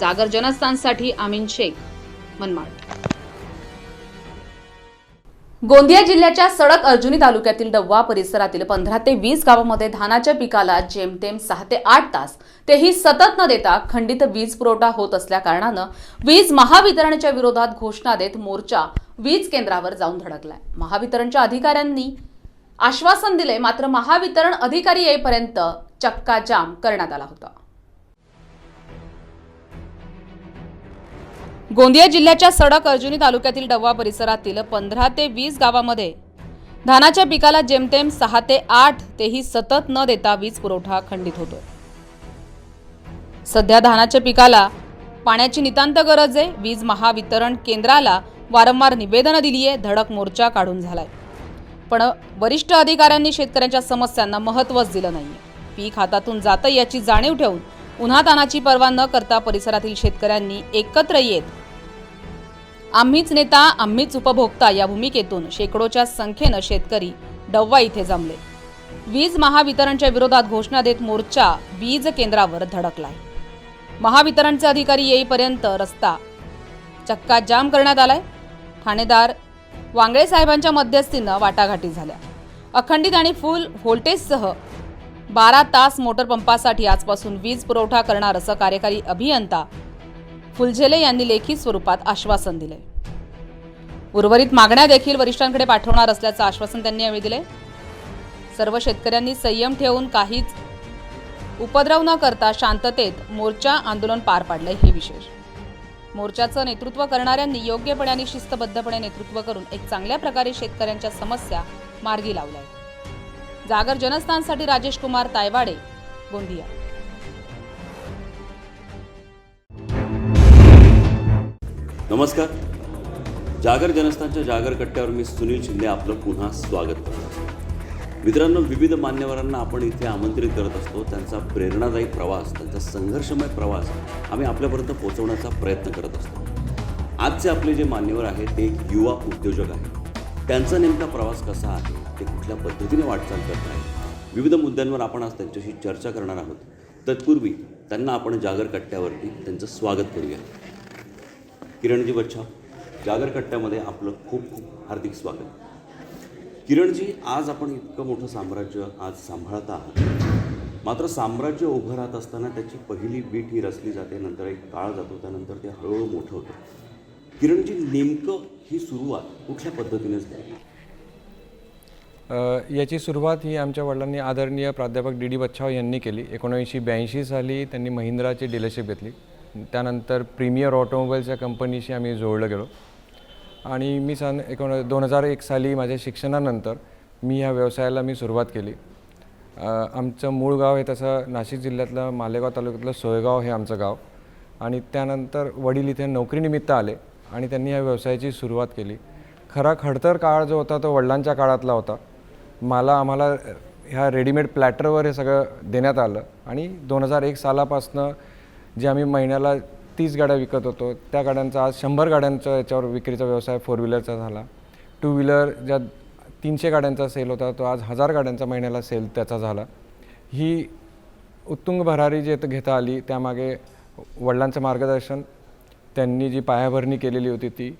Speaker 3: जागर जनस्थानसाठी आमीन शेख, मनमाड. गोंदिया जिल्ह्याच्या सडक अर्जुनी तालुक्यातील डव्वा परिसरातील 15 ते 20 गावांमध्ये धानाच्या पिकाला जेमतेम 6 ते 8 तास तेही सतत न देता खंडित वीज पुरवठा होत असल्या कारणानं वीज महावितरणच्या विरोधात घोषणा देत मोर्चा वीज केंद्रावर जाऊन धडकलाय. महावितरणच्या अधिकाऱ्यांनी आश्वासन दिले, मात्र महावितरण अधिकारी येईपर्यंत चक्काजाम करण्यात आला होता. गोंदिया जिल्ह्याच्या सडक अर्जुनी तालुक्यातील डव्वा परिसरातील 15 ते 20 गावांमध्ये धानाच्या पिकाला जेमतेम 6 ते 8 तेही सतत न देता वीज पुरवठा खंडित होतोय. सध्या धानाच्या पिकाला पाण्याची नितांत गरज आहे. वीज महावितरण केंद्राला वारंवार निवेदनं दिली आहे, धडक मोर्चा काढून झालाय. पण वरिष्ठ अधिकाऱ्यांनी शेतकऱ्यांच्या समस्यांना महत्त्वच दिलं नाहीये. पीक हातातून जातं याची जाणीव ठेवून उन्हातानाची पर्वा न करता परिसरातील शेतकऱ्यांनी एकत्र येत आम्हीच नेता आम्हीच उपभोक्ता या भूमिकेतून शेकडोच्या संख्येनं शेतकरी डव्वा इथे जमले. वीज महावितरणच्या विरोधात घोषणा देत मोर्चा वीज केंद्रावर धडकलाय. महावितरणचे अधिकारी येईपर्यंत रस्ता चक्काजाम करण्यात आलाय. ठाणेदार वांगळे साहेबांच्या मध्यस्थीनं वाटाघाटी झाल्या. अखंडित आणि फुल व्होल्टेजसह 12 तास मोटर पंपासाठी आजपासून वीज पुरवठा करणार असं कार्यकारी अभियंता फुलझेले यांनी लेखी स्वरूपात आश्वासन दिले. उर्वरित मागण्या देखील वरिष्ठांकडे पाठवणार असल्याचं आश्वासन त्यांनी यावेळी दिले. सर्व शेतकऱ्यांनी संयम ठेवून काहीच उपद्रव न करता शांततेत मोर्चा आंदोलन पार पाडले हे विशेष. मोर्चाचं नेतृत्व करणाऱ्यांनी योग्यपणे आणि शिस्तबद्धपणे नेतृत्व करून एक चांगल्या प्रकारे शेतकऱ्यांच्या समस्या मार्गी लावल्या आहेत. जागर जनस्थानसाठी राजेश कुमार तायवाडे, गोंदिया.
Speaker 5: नमस्कार. जागर जनस्थानच्या जागर कट्ट्यावर मी सुनील शिंदे आपलं पुन्हा स्वागत करतो. मित्रांनो, विविध मान्यवरांना आपण इथे आमंत्रित करत असतो. त्यांचा प्रेरणादायी प्रवास, त्यांचा संघर्षमय प्रवास आम्ही आपल्यापर्यंत पोहोचवण्याचा प्रयत्न करत असतो. आजचे आपले जे मान्यवर आहेत ते एक युवा उद्योजक आहेत. त्यांचा नेमका प्रवास कसा आहे, ते कुठल्या पद्धतीने वाटचाल करत आहेत, विविध मुद्द्यांवर आपण आज त्यांच्याशी चर्चा करणार आहोत. तत्पूर्वी त्यांना आपण जागर कट्ट्यावरती त्यांचं स्वागत करूया. किरणजी बच्छाव, जागर कट्ट्यामध्ये आपलं खूप खूप हार्दिक स्वागत. किरणजी, आज आपण इतकं मोठं साम्राज्य आज सांभाळत आहात. मात्र साम्राज्य उभं राहत असताना त्याची पहिली बीट ही रचली जाते, नंतर एक काळ जातो, त्यानंतर ते हळूहळू मोठं होतं. किरणजी, नेमकं ही सुरुवात कुठल्या पद्धतीने झाली?
Speaker 9: याची सुरुवात ही आमच्या वडिलांनी आदरणीय प्राध्यापक डी बच्छाव यांनी केली. 1982 साली त्यांनी महिंद्राची डीलरशिप घेतली. त्यानंतर प्रीमियर ऑटोमोबाईल्सच्या कंपनीशी आम्ही जोडलं गेलो आणि मी 2001 साली माझ्या शिक्षणानंतर मी ह्या व्यवसायाला सुरुवात केली. आमचं मूळ गाव हे तसं नाशिक जिल्ह्यातलं मालेगाव तालुक्यातलं सोयगाव हे आमचं गाव आणि त्यानंतर वडील इथे नोकरीनिमित्त आले आणि त्यांनी ह्या व्यवसायाची सुरुवात केली. खरा खडतर काळ जो होता तो वडिलांच्या काळातला होता. आम्हाला ह्या रेडीमेड प्लॅटरवर हे सगळं देण्यात आलं आणि 2001 सालापासनं जे आम्ही महिन्याला 30 गाड्या विकत होतो त्या गाड्यांचा आज 100 गाड्यांचा याच्यावर विक्रीचा व्यवसाय 4 व्हीलरचा झाला. 2 व्हीलर ज्या 300 गाड्यांचा सेल होता तो आज 1000 गाड्यांचा महिन्याला सेल त्याचा झाला. ही उत्तुंग भरारी जी घेता आली त्यामागे वडिलांचं मार्गदर्शन, त्यांनी जी पायाभरणी केलेली होती ती,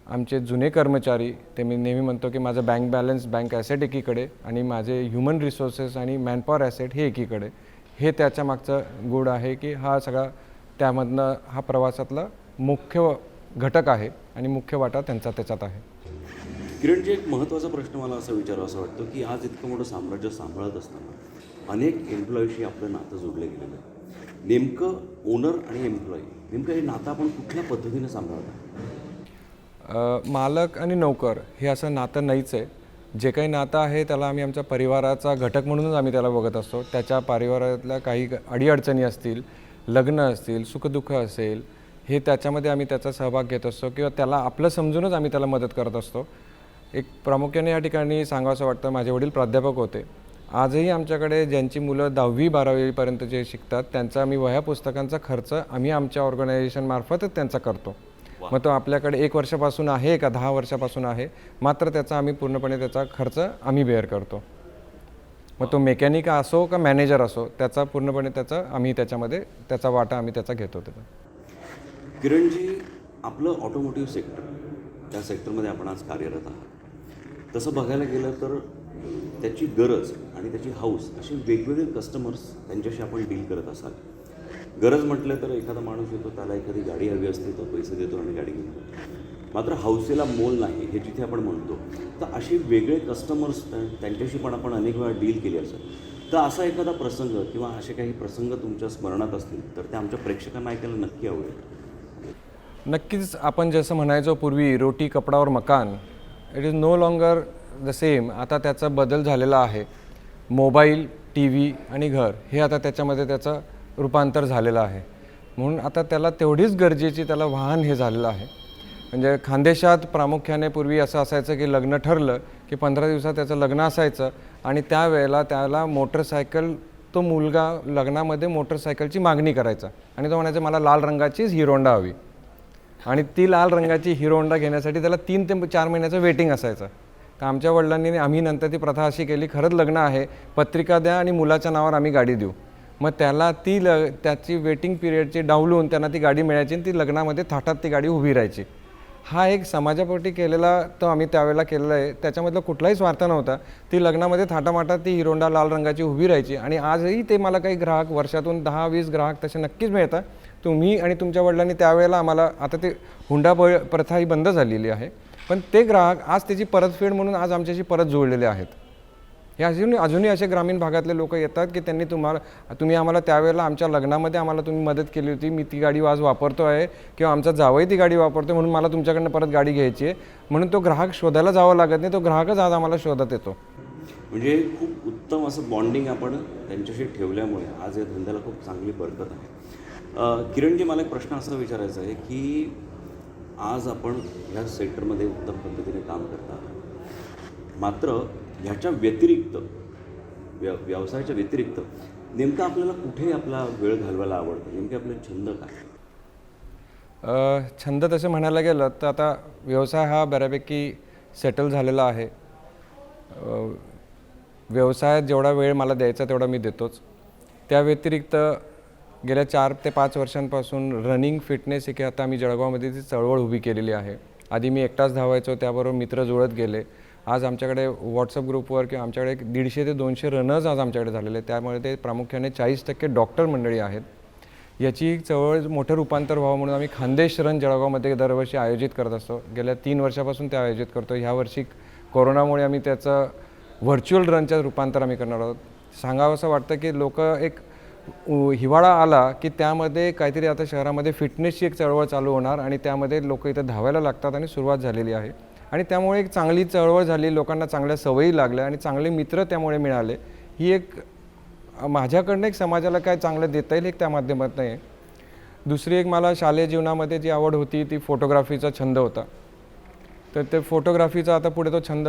Speaker 9: आमचे जुने कर्मचारी, ते मी नेहमी म्हणतो की माझं बँक बॅलन्स, बँक ॲसेट एकीकडे आणि माझे ह्युमन रिसोर्सेस आणि मॅनपॉवर ॲसेट हे एकीकडे, हे त्याच्या मागचं गुड आहे की हा सगळा त्यामधनं हा प्रवासातला मुख्य घटक आहे आणि मुख्य वाटा त्यांचा त्याच्यात आहे.
Speaker 5: किरणजी, एक महत्त्वाचा प्रश्न मला असं विचारावं असं वाटतं की आज इतकं मोठं साम्राज्य सांभाळत असताना अनेक एम्प्लॉईशी आपलं नातं जोडलं गेलेलं आहे. नेमकं ओनर आणि एम्प्लॉई, नेमकं हे नातं आपण कुठल्या पद्धतीने सांभाळतो?
Speaker 9: मालक आणि नौकर हे असं नातं नाहीच आहे. जे काही नातं आहे त्याला आम्ही आमच्या परिवाराचा घटक म्हणूनच आम्ही त्याला बघत असतो. त्याच्या परिवारातल्या काही अडीअडचणी असतील, लग्न असतील, सुखदुःख असेल, हे त्याच्यामध्ये आम्ही त्याचा सहभाग घेत असतो किंवा त्याला आपलं समजूनच आम्ही त्याला मदत करत असतो. एक प्रामुख्याने या ठिकाणी सांगावं वाटतं, माझे वडील प्राध्यापक होते. आजही आमच्याकडे ज्यांची मुलं 10वी-12वीपर्यंत जे शिकतात त्यांचा आम्ही वह्या पुस्तकांचा खर्च आम्ही आमच्या ऑर्गनायझेशनमार्फतच त्यांचा करतो. मग तो आपल्याकडे 1 वर्षापासून आहे का 10 वर्षापासून आहे, मात्र त्याचा आम्ही पूर्णपणे त्याचा खर्च आम्ही बेअर करतो. मग तो मेकॅनिक असो का मॅनेजर असो, त्याचा पूर्णपणे आम्ही त्याच्यामध्ये त्याचा वाटा आम्ही त्याचा घेतो.
Speaker 5: किरणजी, आपलं ऑटोमोटिव्ह सेक्टर, त्या सेक्टरमध्ये आपण आज कार्यरत आहात. तसं बघायला गेलं तर त्याची गरज आणि त्याची हाऊस असे वेगवेगळे कस्टमर्स त्यांच्याशी आपण डील करत असाल. गरज म्हटलं तर एखादा माणूस येतो, त्याला एखादी गाडी हवी असते, तो पैसे देतो आणि गाडी घेऊन जातो. मात्र हौसेला मोल नाही हे जिथे आपण म्हणतो, तर असे वेगळे कस्टमर्स त्यांच्याशी पण आपण अनेक वेळा डील केली असेल. तर असा एखादा प्रसंग किंवा असे काही प्रसंग तुमच्या स्मरणात असतील तर ते आमच्या प्रेक्षकांना ऐकायला नक्की आवडेल.
Speaker 9: नक्कीच. आपण जसं म्हणायचो पूर्वी रोटी कपडावर मकान, it is no longer the same. आता त्याचा बदल झालेला आहे. मोबाईल, टी व्ही आणि घर हे आता त्याच्यामध्ये त्याचं रूपांतर झालेलं आहे. म्हणून आता त्याला तेवढीच गरजेची त्याला वाहन हे झालेलं आहे. म्हणजे खानदेशात प्रामुख्याने पूर्वी असं असायचं की लग्न ठरलं की 15 दिवसात त्याचं लग्न असायचं आणि त्यावेळेला त्याला मोटरसायकल, तो मुलगा लग्नामध्ये मोटरसायकलची मागणी करायचा आणि तो म्हणायचा मला लाल रंगाचीच हिरो होंडा हवी आणि ती लाल रंगाची हिरो होंडा घेण्यासाठी त्याला 3 ते 4 महिन्याचं वेटिंग असायचं. तर आमच्या वडिलांनी आम्ही नंतर ती प्रथा अशी केली, खरंच लग्न आहे, पत्रिका द्या आणि मुलाच्या नावावर आम्ही गाडी देऊ. मग त्याला त्याची वेटिंग पिरियडची डावलून त्यांना ती गाडी मिळायची आणि ती लग्नामध्ये थाटात ती गाडी उभी राहायची. हा एक समाजापोटी केलेला तो आम्ही त्यावेळेला केलेला आहे. त्याच्यामधला कुठलाही स्वार्थ नव्हता. ती लग्नामध्ये थाटामाटात ती हिरो होंडा लाल रंगाची उभी राहायची आणि आजही ते मला काही ग्राहक, वर्षातून 10-20 ग्राहक तसे नक्कीच मिळतात. तुम्ही आणि तुमच्या वडिलांनी त्यावेळेला आम्हाला, आता ते हुंडा प्रथा ही बंद झालेली आहे, पण ते ग्राहक आज त्याची परतफेड म्हणून आज आमच्याशी परत जोडलेले आहेत. हे अजूनही असे ग्रामीण भागातले लोक येतात की तुम्ही आम्हाला त्यावेळेला आमच्या लग्नामध्ये आम्हाला तुम्ही मदत केली होती, मी ती गाडी आज वापरतो आहे किंवा आमचा जावई ती गाडी वापरतो म्हणून मला तुमच्याकडनं परत गाडी घ्यायची आहे, म्हणून तो ग्राहक शोधायला जावं लागत नाही, तो ग्राहकच आज आम्हाला शोधत येतो.
Speaker 5: म्हणजे खूप उत्तम असं बॉन्डिंग आपण त्यांच्याशी ठेवल्यामुळे आज या धंद्याला खूप चांगली बरकत आहे. किरणजी, मला एक प्रश्न असा विचारायचा आहे की आज आपण ह्या सेक्टरमध्ये उत्तम पद्धतीने काम करता, मात्र ह्याच्या व्यतिरिक्त व्यवसायाच्या व्यतिरिक्त नेमकं आपल्याला कुठे आपला वेळ घालवायला आवडतं, नेमके आपले छंद काय?
Speaker 9: छंद तसे म्हणायला गेलं तर आता व्यवसाय हा बऱ्यापैकी सेटल झालेला आहे. व्यवसायात जेवढा वेळ मला द्यायचा तेवढा मी देतोच. त्या व्यतिरिक्त गेल्या 4 ते 5 वर्षांपासून रनिंग फिटनेस ही आता आम्ही जळगावमध्ये ती चळवळ उभी केलेली आहे. आधी मी एकटाच धावायचो, त्याबरोबर मित्र जुळत गेले. आज आमच्याकडे व्हॉट्सअप ग्रुपवर किंवा आमच्याकडे 150 ते 200 रनर्स आज आमच्याकडे झालेले आहेत. त्यामुळे ते प्रामुख्याने 40% डॉक्टर मंडळी आहेत. याची चळवळ मोठं रूपांतर व्हावं म्हणून आम्ही खानदेश रन जळगावमध्ये दरवर्षी आयोजित करत असतो. गेल्या 3 वर्षापासून ते आयोजित करतो. ह्या वर्षी कोरोनामुळे आम्ही त्याचं व्हर्च्युअल रनच्या रूपांतर आम्ही करणार आहोत. सांगावं असं वाटतं की लोक एक हिवाळा आला की त्यामध्ये काहीतरी आता शहरामध्ये फिटनेसची एक चळवळ चालू होणार आणि त्यामध्ये लोक इथं धावायला लागतात आणि सुरुवात झालेली आहे. आणि त्यामुळे एक चांगली चळवळ झाली, लोकांना चांगल्या सवयी लागल्या आणि चांगले मित्र त्यामुळे मिळाले. ही एक माझ्याकडनं एक समाजाला काय चांगलं देता येईल एक त्या माध्यमातून आहे. दुसरी एक मला शालेय जीवनामध्ये जी आवड होती ती फोटोग्राफीचा छंद होता. तर ते फोटोग्राफीचा आता पुढे तो छंद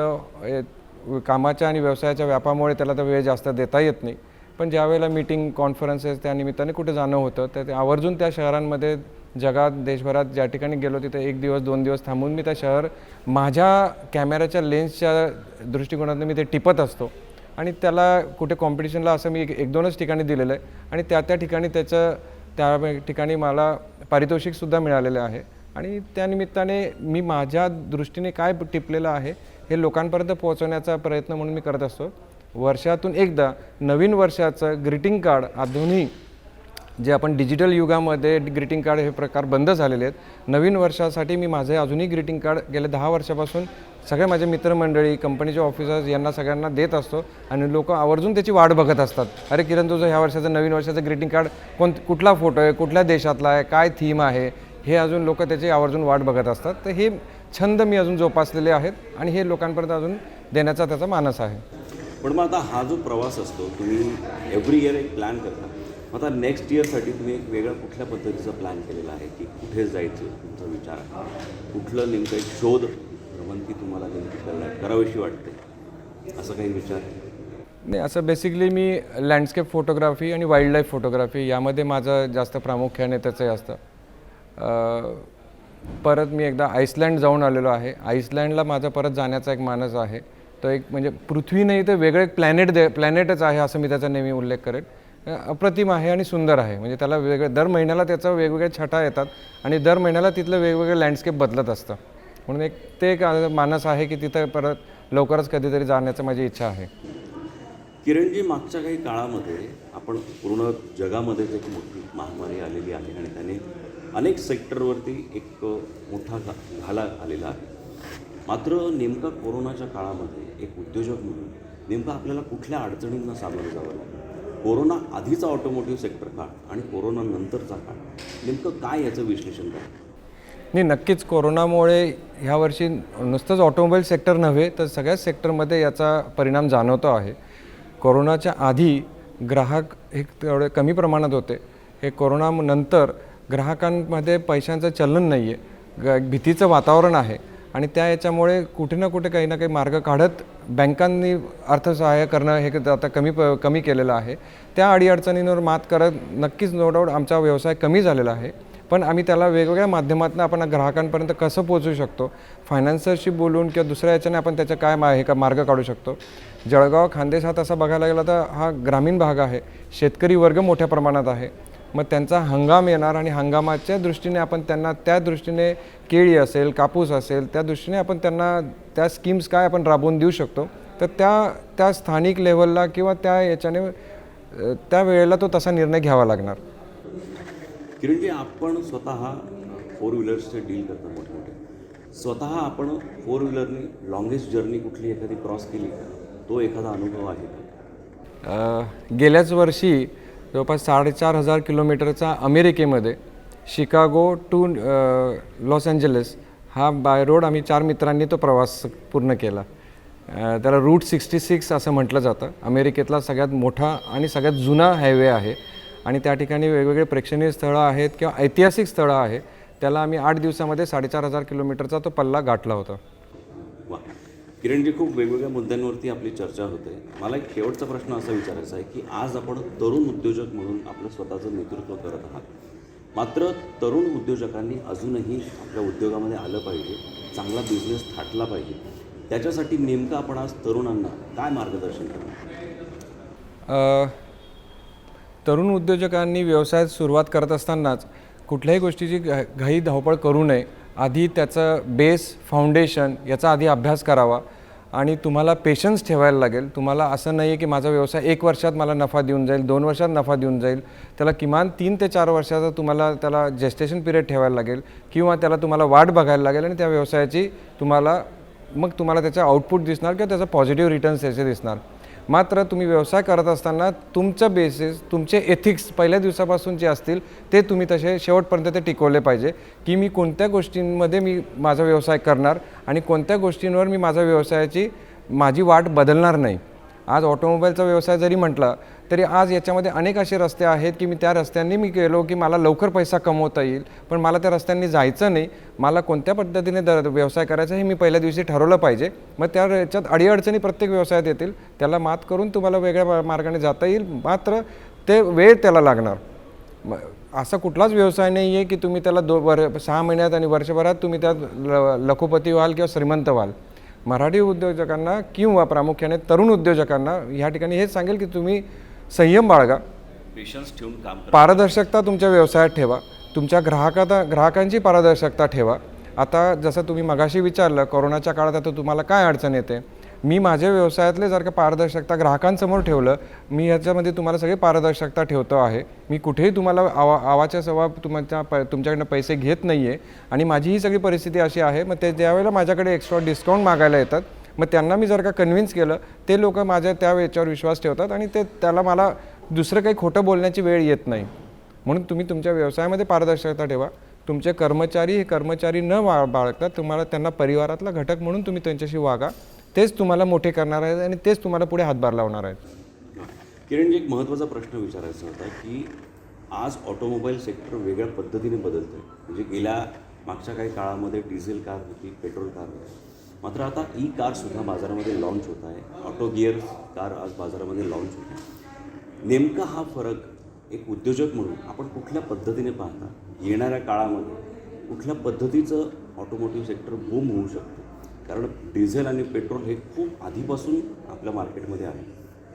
Speaker 9: कामाच्या आणि व्यवसायाच्या व्यापामुळे त्याला तर वेळ जास्त देता येत नाही, पण ज्यावेळेला मीटिंग कॉन्फरन्सेस त्या निमित्ताने कुठे जाणं होतं तर ते आवर्जून त्या शहरांमध्ये जगात देशभरात ज्या ठिकाणी गेलो तिथे 1 दिवस 2 दिवस थांबून मी त्या शहर माझ्या कॅमेऱ्याच्या लेन्सच्या दृष्टिकोनातून मी ते टिपत असतो. आणि त्याला कुठे कॉम्पिटिशनला असं मी 1-2च ठिकाणी दिलेलं आहे आणि त्या ठिकाणी त्या ठिकाणी मला पारितोषिकसुद्धा मिळालेलं आहे. आणि त्यानिमित्ताने मी माझ्या दृष्टीने काय टिपलेलं आहे हे लोकांपर्यंत पोहोचवण्याचा प्रयत्न म्हणून मी करत असतो. वर्षातून एकदा नवीन वर्षाचं ग्रीटिंग कार्ड, आधुनिक जे आपण डिजिटल युगामध्ये ग्रीटिंग कार्ड हे प्रकार बंद झालेले आहेत, नवीन वर्षासाठी मी माझे अजूनही ग्रीटिंग कार्ड गेल्या 10 वर्षापासून सगळे माझे मित्रमंडळी, कंपनीचे ऑफिसर्स यांना सगळ्यांना देत असतो आणि लोक आवर्जून त्याची वाट बघत असतात. अरे किरण, तुझं ह्या वर्षाचं नवीन वर्षाचं ग्रीटिंग कार्ड कुठला फोटो आहे, कुठल्या देशातला आहे, काय थीम आहे, हे अजून लोक त्याची आवर्जून वाट बघत असतात. तर हे छंद मी अजून जोपासलेले आहेत आणि हे लोकांपर्यंत अजून देण्याचा त्याचा मानस आहे.
Speaker 5: पण मग आता हा जो प्रवास असतो, तुम्ही एव्हरी इयर एक प्लॅन करता, आता नेक्स्ट इयरसाठी तुम्ही एक वेगळा कुठल्या पद्धतीचा प्लॅन केलेला आहे की कुठे जायचं तुमचा विचार आहे, कुठलं नेमकं एक शोध भ्रमंती तुम्हाला नेमकी करावीशी वाटते, असं काही विचार आहे?
Speaker 9: नाही, असं बेसिकली मी लँडस्केप फोटोग्राफी आणि वाईल्ड लाईफ फोटोग्राफी यामध्ये माझं जास्त प्रामुख्याने त्याचं असतं. परत मी एकदा आईसलँड जाऊन आलेलो आहे. आईसलँडला माझा परत जाण्याचा एक मानस आहे. तो एक म्हणजे पृथ्वी नाही तर वेगळं एक प्लॅनेटच आहे असं मी त्याचा नेहमी उल्लेख करेन. अप्रतिम आहे आणि सुंदर आहे. म्हणजे त्याला दर महिन्याला त्याचं वेगवेगळ्या छटा येतात आणि दर महिन्याला तिथलं वेगवेगळं लँडस्केप बदलत असतं. म्हणून ते एक मानस आहे की तिथं परत लवकरच कधीतरी जाण्याचं माझी इच्छा आहे.
Speaker 5: किरणजी, मागच्या काही काळामध्ये आपण पूर्ण जगामध्येच एक मोठी महामारी आलेली आहे आणि त्याने अनेक सेक्टरवरती एक मोठा घाला आलेला आहे. मात्र नेमका कोरोनाच्या काळामध्ये एक उद्योजक म्हणून नेमकं आपल्याला कुठल्या अडचणींना सामोरं जावं लागलं? कोरोना आधीचा ऑटोमोटिव्ह सेक्टर काळ आणि कोरोना नंतरचा काळ, नेमकं काय याचं विश्लेषण करा?
Speaker 9: नाही, नक्कीच कोरोनामुळे ह्या वर्षी नुसतंच ऑटोमोबाईल सेक्टर नव्हे तर सगळ्याच सेक्टरमध्ये याचा परिणाम जाणवतो आहे. कोरोनाच्या आधी ग्राहक हे तेवढे कमी प्रमाणात होते. हे कोरोनानंतर ग्राहकांमध्ये पैशांचं चलन नाही आहे, भीतीचं वातावरण आहे आणि याच्यामुळे कुठे ना कुठे काही ना काही मार्ग काढत बँकांनी अर्थसहाय्य करणं हे आता कमी केलेलं आहे. त्या अडीअडचणींवर मात करत नक्कीच नो डाऊट आमचा व्यवसाय कमी झालेला आहे, पण आम्ही त्याला वेगवेगळ्या माध्यमातून आपण ग्राहकांपर्यंत कसं पोहोचू शकतो, फायनान्सरशी बोलून किंवा दुसऱ्या याच्याने आपण त्याचं काय मार्ग काढू शकतो. जळगाव खानदेश हा तसा बघायला गेला तर हा ग्रामीण भाग आहे, शेतकरी वर्ग मोठ्या प्रमाणात आहे. मग त्यांचा हंगाम येणार आणि हंगामाच्या दृष्टीने आपण त्यांना त्या दृष्टीने केळी असेल, कापूस असेल, त्या दृष्टीने आपण त्यांना त्या स्कीम्स काय आपण राबवून देऊ शकतो. तर त्या स्थानिक लेवलला किंवा त्या याच्याने त्या वेळेला तो तसा निर्णय घ्यावा लागणार.
Speaker 5: किरणजी, आपण स्वतः 4 व्हीलर्सचे डील करता मोठे, स्वतः आपण 4 व्हीलरनी लॉंगेस्ट जर्नी कुठली एखादी क्रॉस केली का?
Speaker 6: तो एखादा अनुभव आहे का?
Speaker 9: गेल्याच वर्षी जवळपास 4,500 किलोमीटरचा अमेरिकेमध्ये शिकागो टू लॉस एंजलस हा बाय रोड आम्ही 4 मित्रांनी तो प्रवास पूर्ण केला. त्याला रूट 66 असं म्हटलं जातं. अमेरिकेतला सगळ्यात मोठा आणि सगळ्यात जुना हायवे आहे आणि त्या ठिकाणी वेगवेगळे प्रेक्षणीय स्थळं आहेत किंवा ऐतिहासिक स्थळं आहे. त्याला आम्ही 8 दिवसामध्ये 4,500 किलोमीटरचा तो पल्ला गाठला होता.
Speaker 6: वा, किरणजी, खूप वेगवेगळ्या मुद्द्यांवरती आपली चर्चा होते. मला एक शेवटचा प्रश्न असा विचारायचा आहे की आज आपण तरुण उद्योजक म्हणून आपलं स्वतःचं नेतृत्व करत आहात. मात्र तरुण उद्योजकांनी अजूनही आपल्या उद्योगामध्ये आलं पाहिजे, चांगला बिझनेस थाटला पाहिजे. त्याच्यासाठी नेमकं आपण आज तरुणांना काय मार्गदर्शन करणार?
Speaker 9: तरुण उद्योजकांनी व्यवसायात सुरुवात करत असतानाच कुठल्याही गोष्टीची घाई धावपळ करू नये. आधी त्याचं बेस फाउंडेशन याचा आधी अभ्यास करावा आणि तुम्हाला पेशन्स ठेवायला लागेल. तुम्हाला असं नाही आहे की माझा व्यवसाय 1 वर्षात मला नफा देऊन जाईल, 2 वर्षात नफा देऊन जाईल. त्याला किमान 3 ते 4 वर्षाचा तुम्हाला त्याला जेस्टेशन पिरियड ठेवायला लागेल किंवा त्याला तुम्हाला वाट बघायला लागेल आणि त्या व्यवसायाची तुम्हाला त्याचा आउटपुट दिसणार किंवा त्याचा पॉझिटिव्ह रिटर्न्स त्याचे दिसणार. मात्र तुम्ही व्यवसाय करत असताना तुमचं बेसिस, तुमचे एथिक्स पहिल्या दिवसापासून जे असतील ते तुम्ही तसे शेवटपर्यंत ते टिकवले पाहिजे की मी कोणत्या गोष्टींमध्ये मी माझा व्यवसाय करणार आणि कोणत्या गोष्टींवर मी माझी वाट बदलणार नाही. आज ऑटोमोबाईलचा व्यवसाय जरी म्हटला तरी आज याच्यामध्ये अनेक असे रस्ते आहेत की मी त्या रस्त्यांनी गेलो की मला लवकर पैसा कमवता येईल, पण मला त्या रस्त्यांनी जायचं नाही. मला कोणत्या पद्धतीने व्यवसाय करायचा हे मी पहिल्या दिवशी ठरवलं पाहिजे. मग याच्यात अडीअडचणी प्रत्येक व्यवसायात येतील, त्याला मात करून तुम्हाला वेगळ्या मार्गाने जाता येईल. मात्र ते वेळ त्याला लागणार. असा कुठलाच व्यवसाय नाही आहे की तुम्ही त्याला 6 महिन्यात आणि वर्षभरात तुम्ही त्यात लखोपती व्हाल किंवा श्रीमंत व्हाल. मराठी उद्योजकांना किंवा प्रामुख्याने तरुण उद्योजकांना ह्या ठिकाणी हेच सांगेल की तुम्ही संयम बाळगा,
Speaker 6: पेशन्स ठेवून काम करा,
Speaker 9: पारदर्शकता तुमच्या व्यवसायात ठेवा, तुमच्या ग्राहकांची पारदर्शकता ठेवा. आता जसं तुम्ही मगाशी विचारलं कोरोनाच्या काळात आता तुम्हाला काय अडचण येते, मी माझ्या व्यवसायातले जर का पारदर्शकता ग्राहकांसमोर ठेवलं, मी ह्याच्यामध्ये तुम्हाला सगळी पारदर्शकता ठेवतो आहे. मी कुठेही तुम्हाला आवाच्या सवा तुमच्याकडनं पैसे घेत नाही आहे आणि माझी ही सगळी परिस्थिती अशी आहे. मग ते ज्यावेळेला माझ्याकडे एक्स्ट्रा डिस्काउंट मागायला येतात, मग त्यांना मी जर का कन्व्हिन्स केलं, ते लोक माझ्या त्या याच्यावर विश्वास ठेवतात आणि त्याला मला दुसरं काही खोटं बोलण्याची वेळ येत नाही. म्हणून तुम्ही तुमच्या व्यवसायामध्ये पारदर्शकता ठेवा. तुमचे कर्मचारी हे कर्मचारी न बाळगता तुम्हाला त्यांना परिवारातला घटक म्हणून तुम्ही त्यांच्याशी वागा. तेच तुम्हाला मोठे करणार आहेत आणि तेच तुम्हाला पुढे हातभार लावणार आहेत.
Speaker 6: किरणजी, एक महत्त्वाचा प्रश्न विचारायचा होता की आज ऑटोमोबाईल सेक्टर वेगळ्या पद्धतीने बदलतं आहे. म्हणजे मागच्या काही काळामध्ये डिझेल कार होती, पेट्रोल कार होती, मात्र आता ई कारसुद्धा बाजारामध्ये लॉन्च होत आहे. ऑटो गिअर कार आज बाजारामध्ये लॉन्च होत आहे. नेमका हा फरक एक उद्योजक म्हणून आपण कुठल्या पद्धतीने पाहता? येणाऱ्या काळामध्ये कुठल्या पद्धतीचं ऑटोमोटिव्ह सेक्टर बूम होऊ शकतं? कारण डिझेल आणि पेट्रोल हे खूप आधीपासून आपल्या मार्केटमध्ये आहे,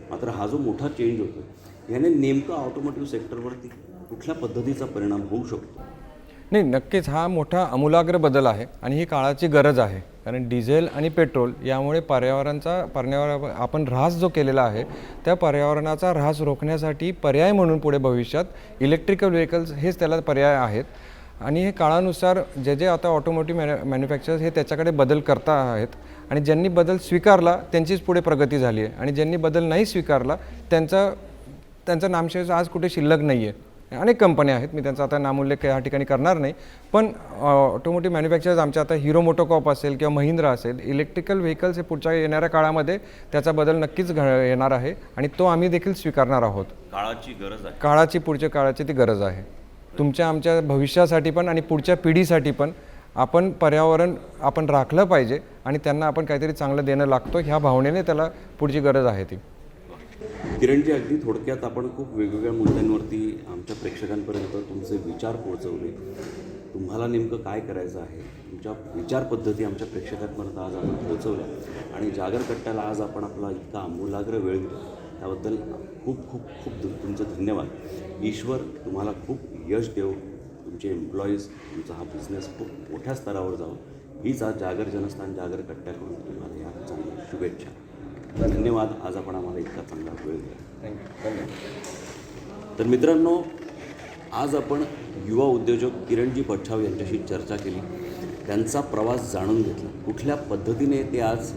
Speaker 6: मात्र हा जो मोठा चेंज होतो याने नेमका ऑटोमोटिव्ह सेक्टरवरती कुठल्या पद्धतीचा परिणाम होऊ शकतो?
Speaker 9: नाही, नक्कीच हा मोठा आमूलाग्र बदल आहे आणि ही काळाची गरज आहे. कारण डिझेल आणि पेट्रोल यामुळे पर्यावरण आपण ऱ्हास जो केलेला आहे त्या पर्यावरणाचा ऱ्हास रोखण्यासाठी पर्याय म्हणून पुढे भविष्यात इलेक्ट्रिकल व्हेकल्स हेच त्याला पर्याय आहेत. आणि हे काळानुसार जे आता ऑटोमोटिव्ह मॅन्युफॅक्चरर्स हे त्याच्याकडे बदल करता आहेत आणि ज्यांनी बदल स्वीकारला त्यांचीच पुढे प्रगती झाली आहे आणि ज्यांनी बदल नाही स्वीकारला त्यांचा नामशेष आज कुठे शिल्लक नाही आहे. अनेक कंपन्या आहेत, मी त्यांचा आता नामोल्लेख या ठिकाणी करणार नाही, पण ऑटोमोटिव्ह मॅन्युफॅक्चरर्स आमच्या आता हिरो मोटोकॉर्प असेल किंवा महिंद्रा असेल, इलेक्ट्रिकल व्हेकल्स हे पुढच्या येणाऱ्या काळामध्ये त्याचा बदल नक्कीच येणार आहे आणि तो आम्ही देखील स्वीकारणार आहोत.
Speaker 6: काळाची गरज आहे,
Speaker 9: पुढच्या काळाची ती गरज आहे. आमच्या भविष्यासाठी पण आणि पुढच्या पिढीसाठी पण पर्यावरण आपण राखलं पाहिजे आणि त्यांना आपण काहीतरी चांगलं देणं लागतो ह्या भावनेने त्याला पुढची गरज आहे ती.
Speaker 6: किरणजी, अगदी थोडक्यात आपण खूप वेगवेगळ्या मुद्द्यांवरती आमच्या प्रेक्षकांपर्यंत तुमचे विचार पोहोचवले. तुम्हाला नेमकं काय करायचं आहे, तुमच्या विचार पद्धती आमच्या प्रेक्षकांपर्यंत आज आपण पोहोचवल्या आणि जागर कट्ट्याला आज आपण आपला इतका आमूलाग्र वेळ दिला त्याबद्दल खूप खूप खूप तुमचं धन्यवाद. ईश्वर तुम्हाला खूप यश देव, तुमचे एम्प्लॉईज, तुमचा हा बिझनेस खूप मोठ्या स्तरावर जावं हीच आज जागर जनस्थान जागर कट्ट्याकडून तुम्हाला या चांगल्या शुभेच्छा. धन्यवाद. आज आपण आम्हाला इतका चांगला वेळ दिला.
Speaker 9: थँक्यू.
Speaker 6: तर मित्रांनो, आज आपण युवा उद्योजक किरणजी पच्छाव यांच्याशी चर्चा केली, त्यांचा प्रवास जाणून घेतला, कुठल्या पद्धतीने ते आज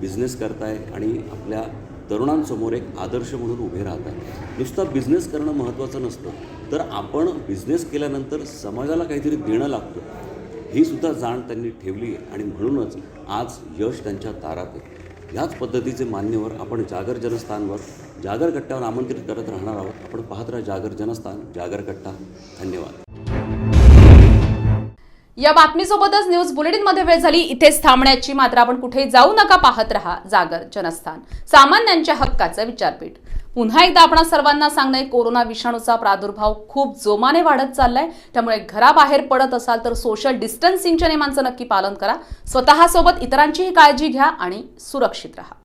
Speaker 5: बिझनेस करताय आणि आपल्या तरुणांसमोर एक आदर्श म्हणून उभे राहतात. नुसता बिझनेस करणं महत्त्वाचं नसतं, तर आपण बिझनेस केल्यानंतर समाजाला काहीतरी देणं लागतं ही सुद्धा जाण त्यांनी ठेवली आहे आणि म्हणूनच आज यश त्यांच्या दारात आहे. ह्याच पद्धतीचे मान्यवर आपण जागर जनस्थानवर जागर कट्ट्यावर आमंत्रित करत राहणार आहोत. आपण पाहत राहा जागर जनस्थान, जागर कट्टा. धन्यवाद.
Speaker 3: या बातमीसोबतच न्यूज बुलेटिनमध्ये वेळ झाली इथेच थांबण्याची. मात्र आपण कुठे जाऊ नका, पाहत रहा जागर जनस्थान, सामान्यांच्या हक्काचं विचारपीठ. पुन्हा एकदा आपण सर्वांना सांगणं, कोरोना विषाणूचा प्रादुर्भाव खूप जोमाने वाढत चाललाय. त्यामुळे घराबाहेर पडत असाल तर सोशल डिस्टन्सिंगच्या नियमांचं नक्की पालन करा. स्वतःसोबत इतरांचीही काळजी घ्या आणि सुरक्षित राहा.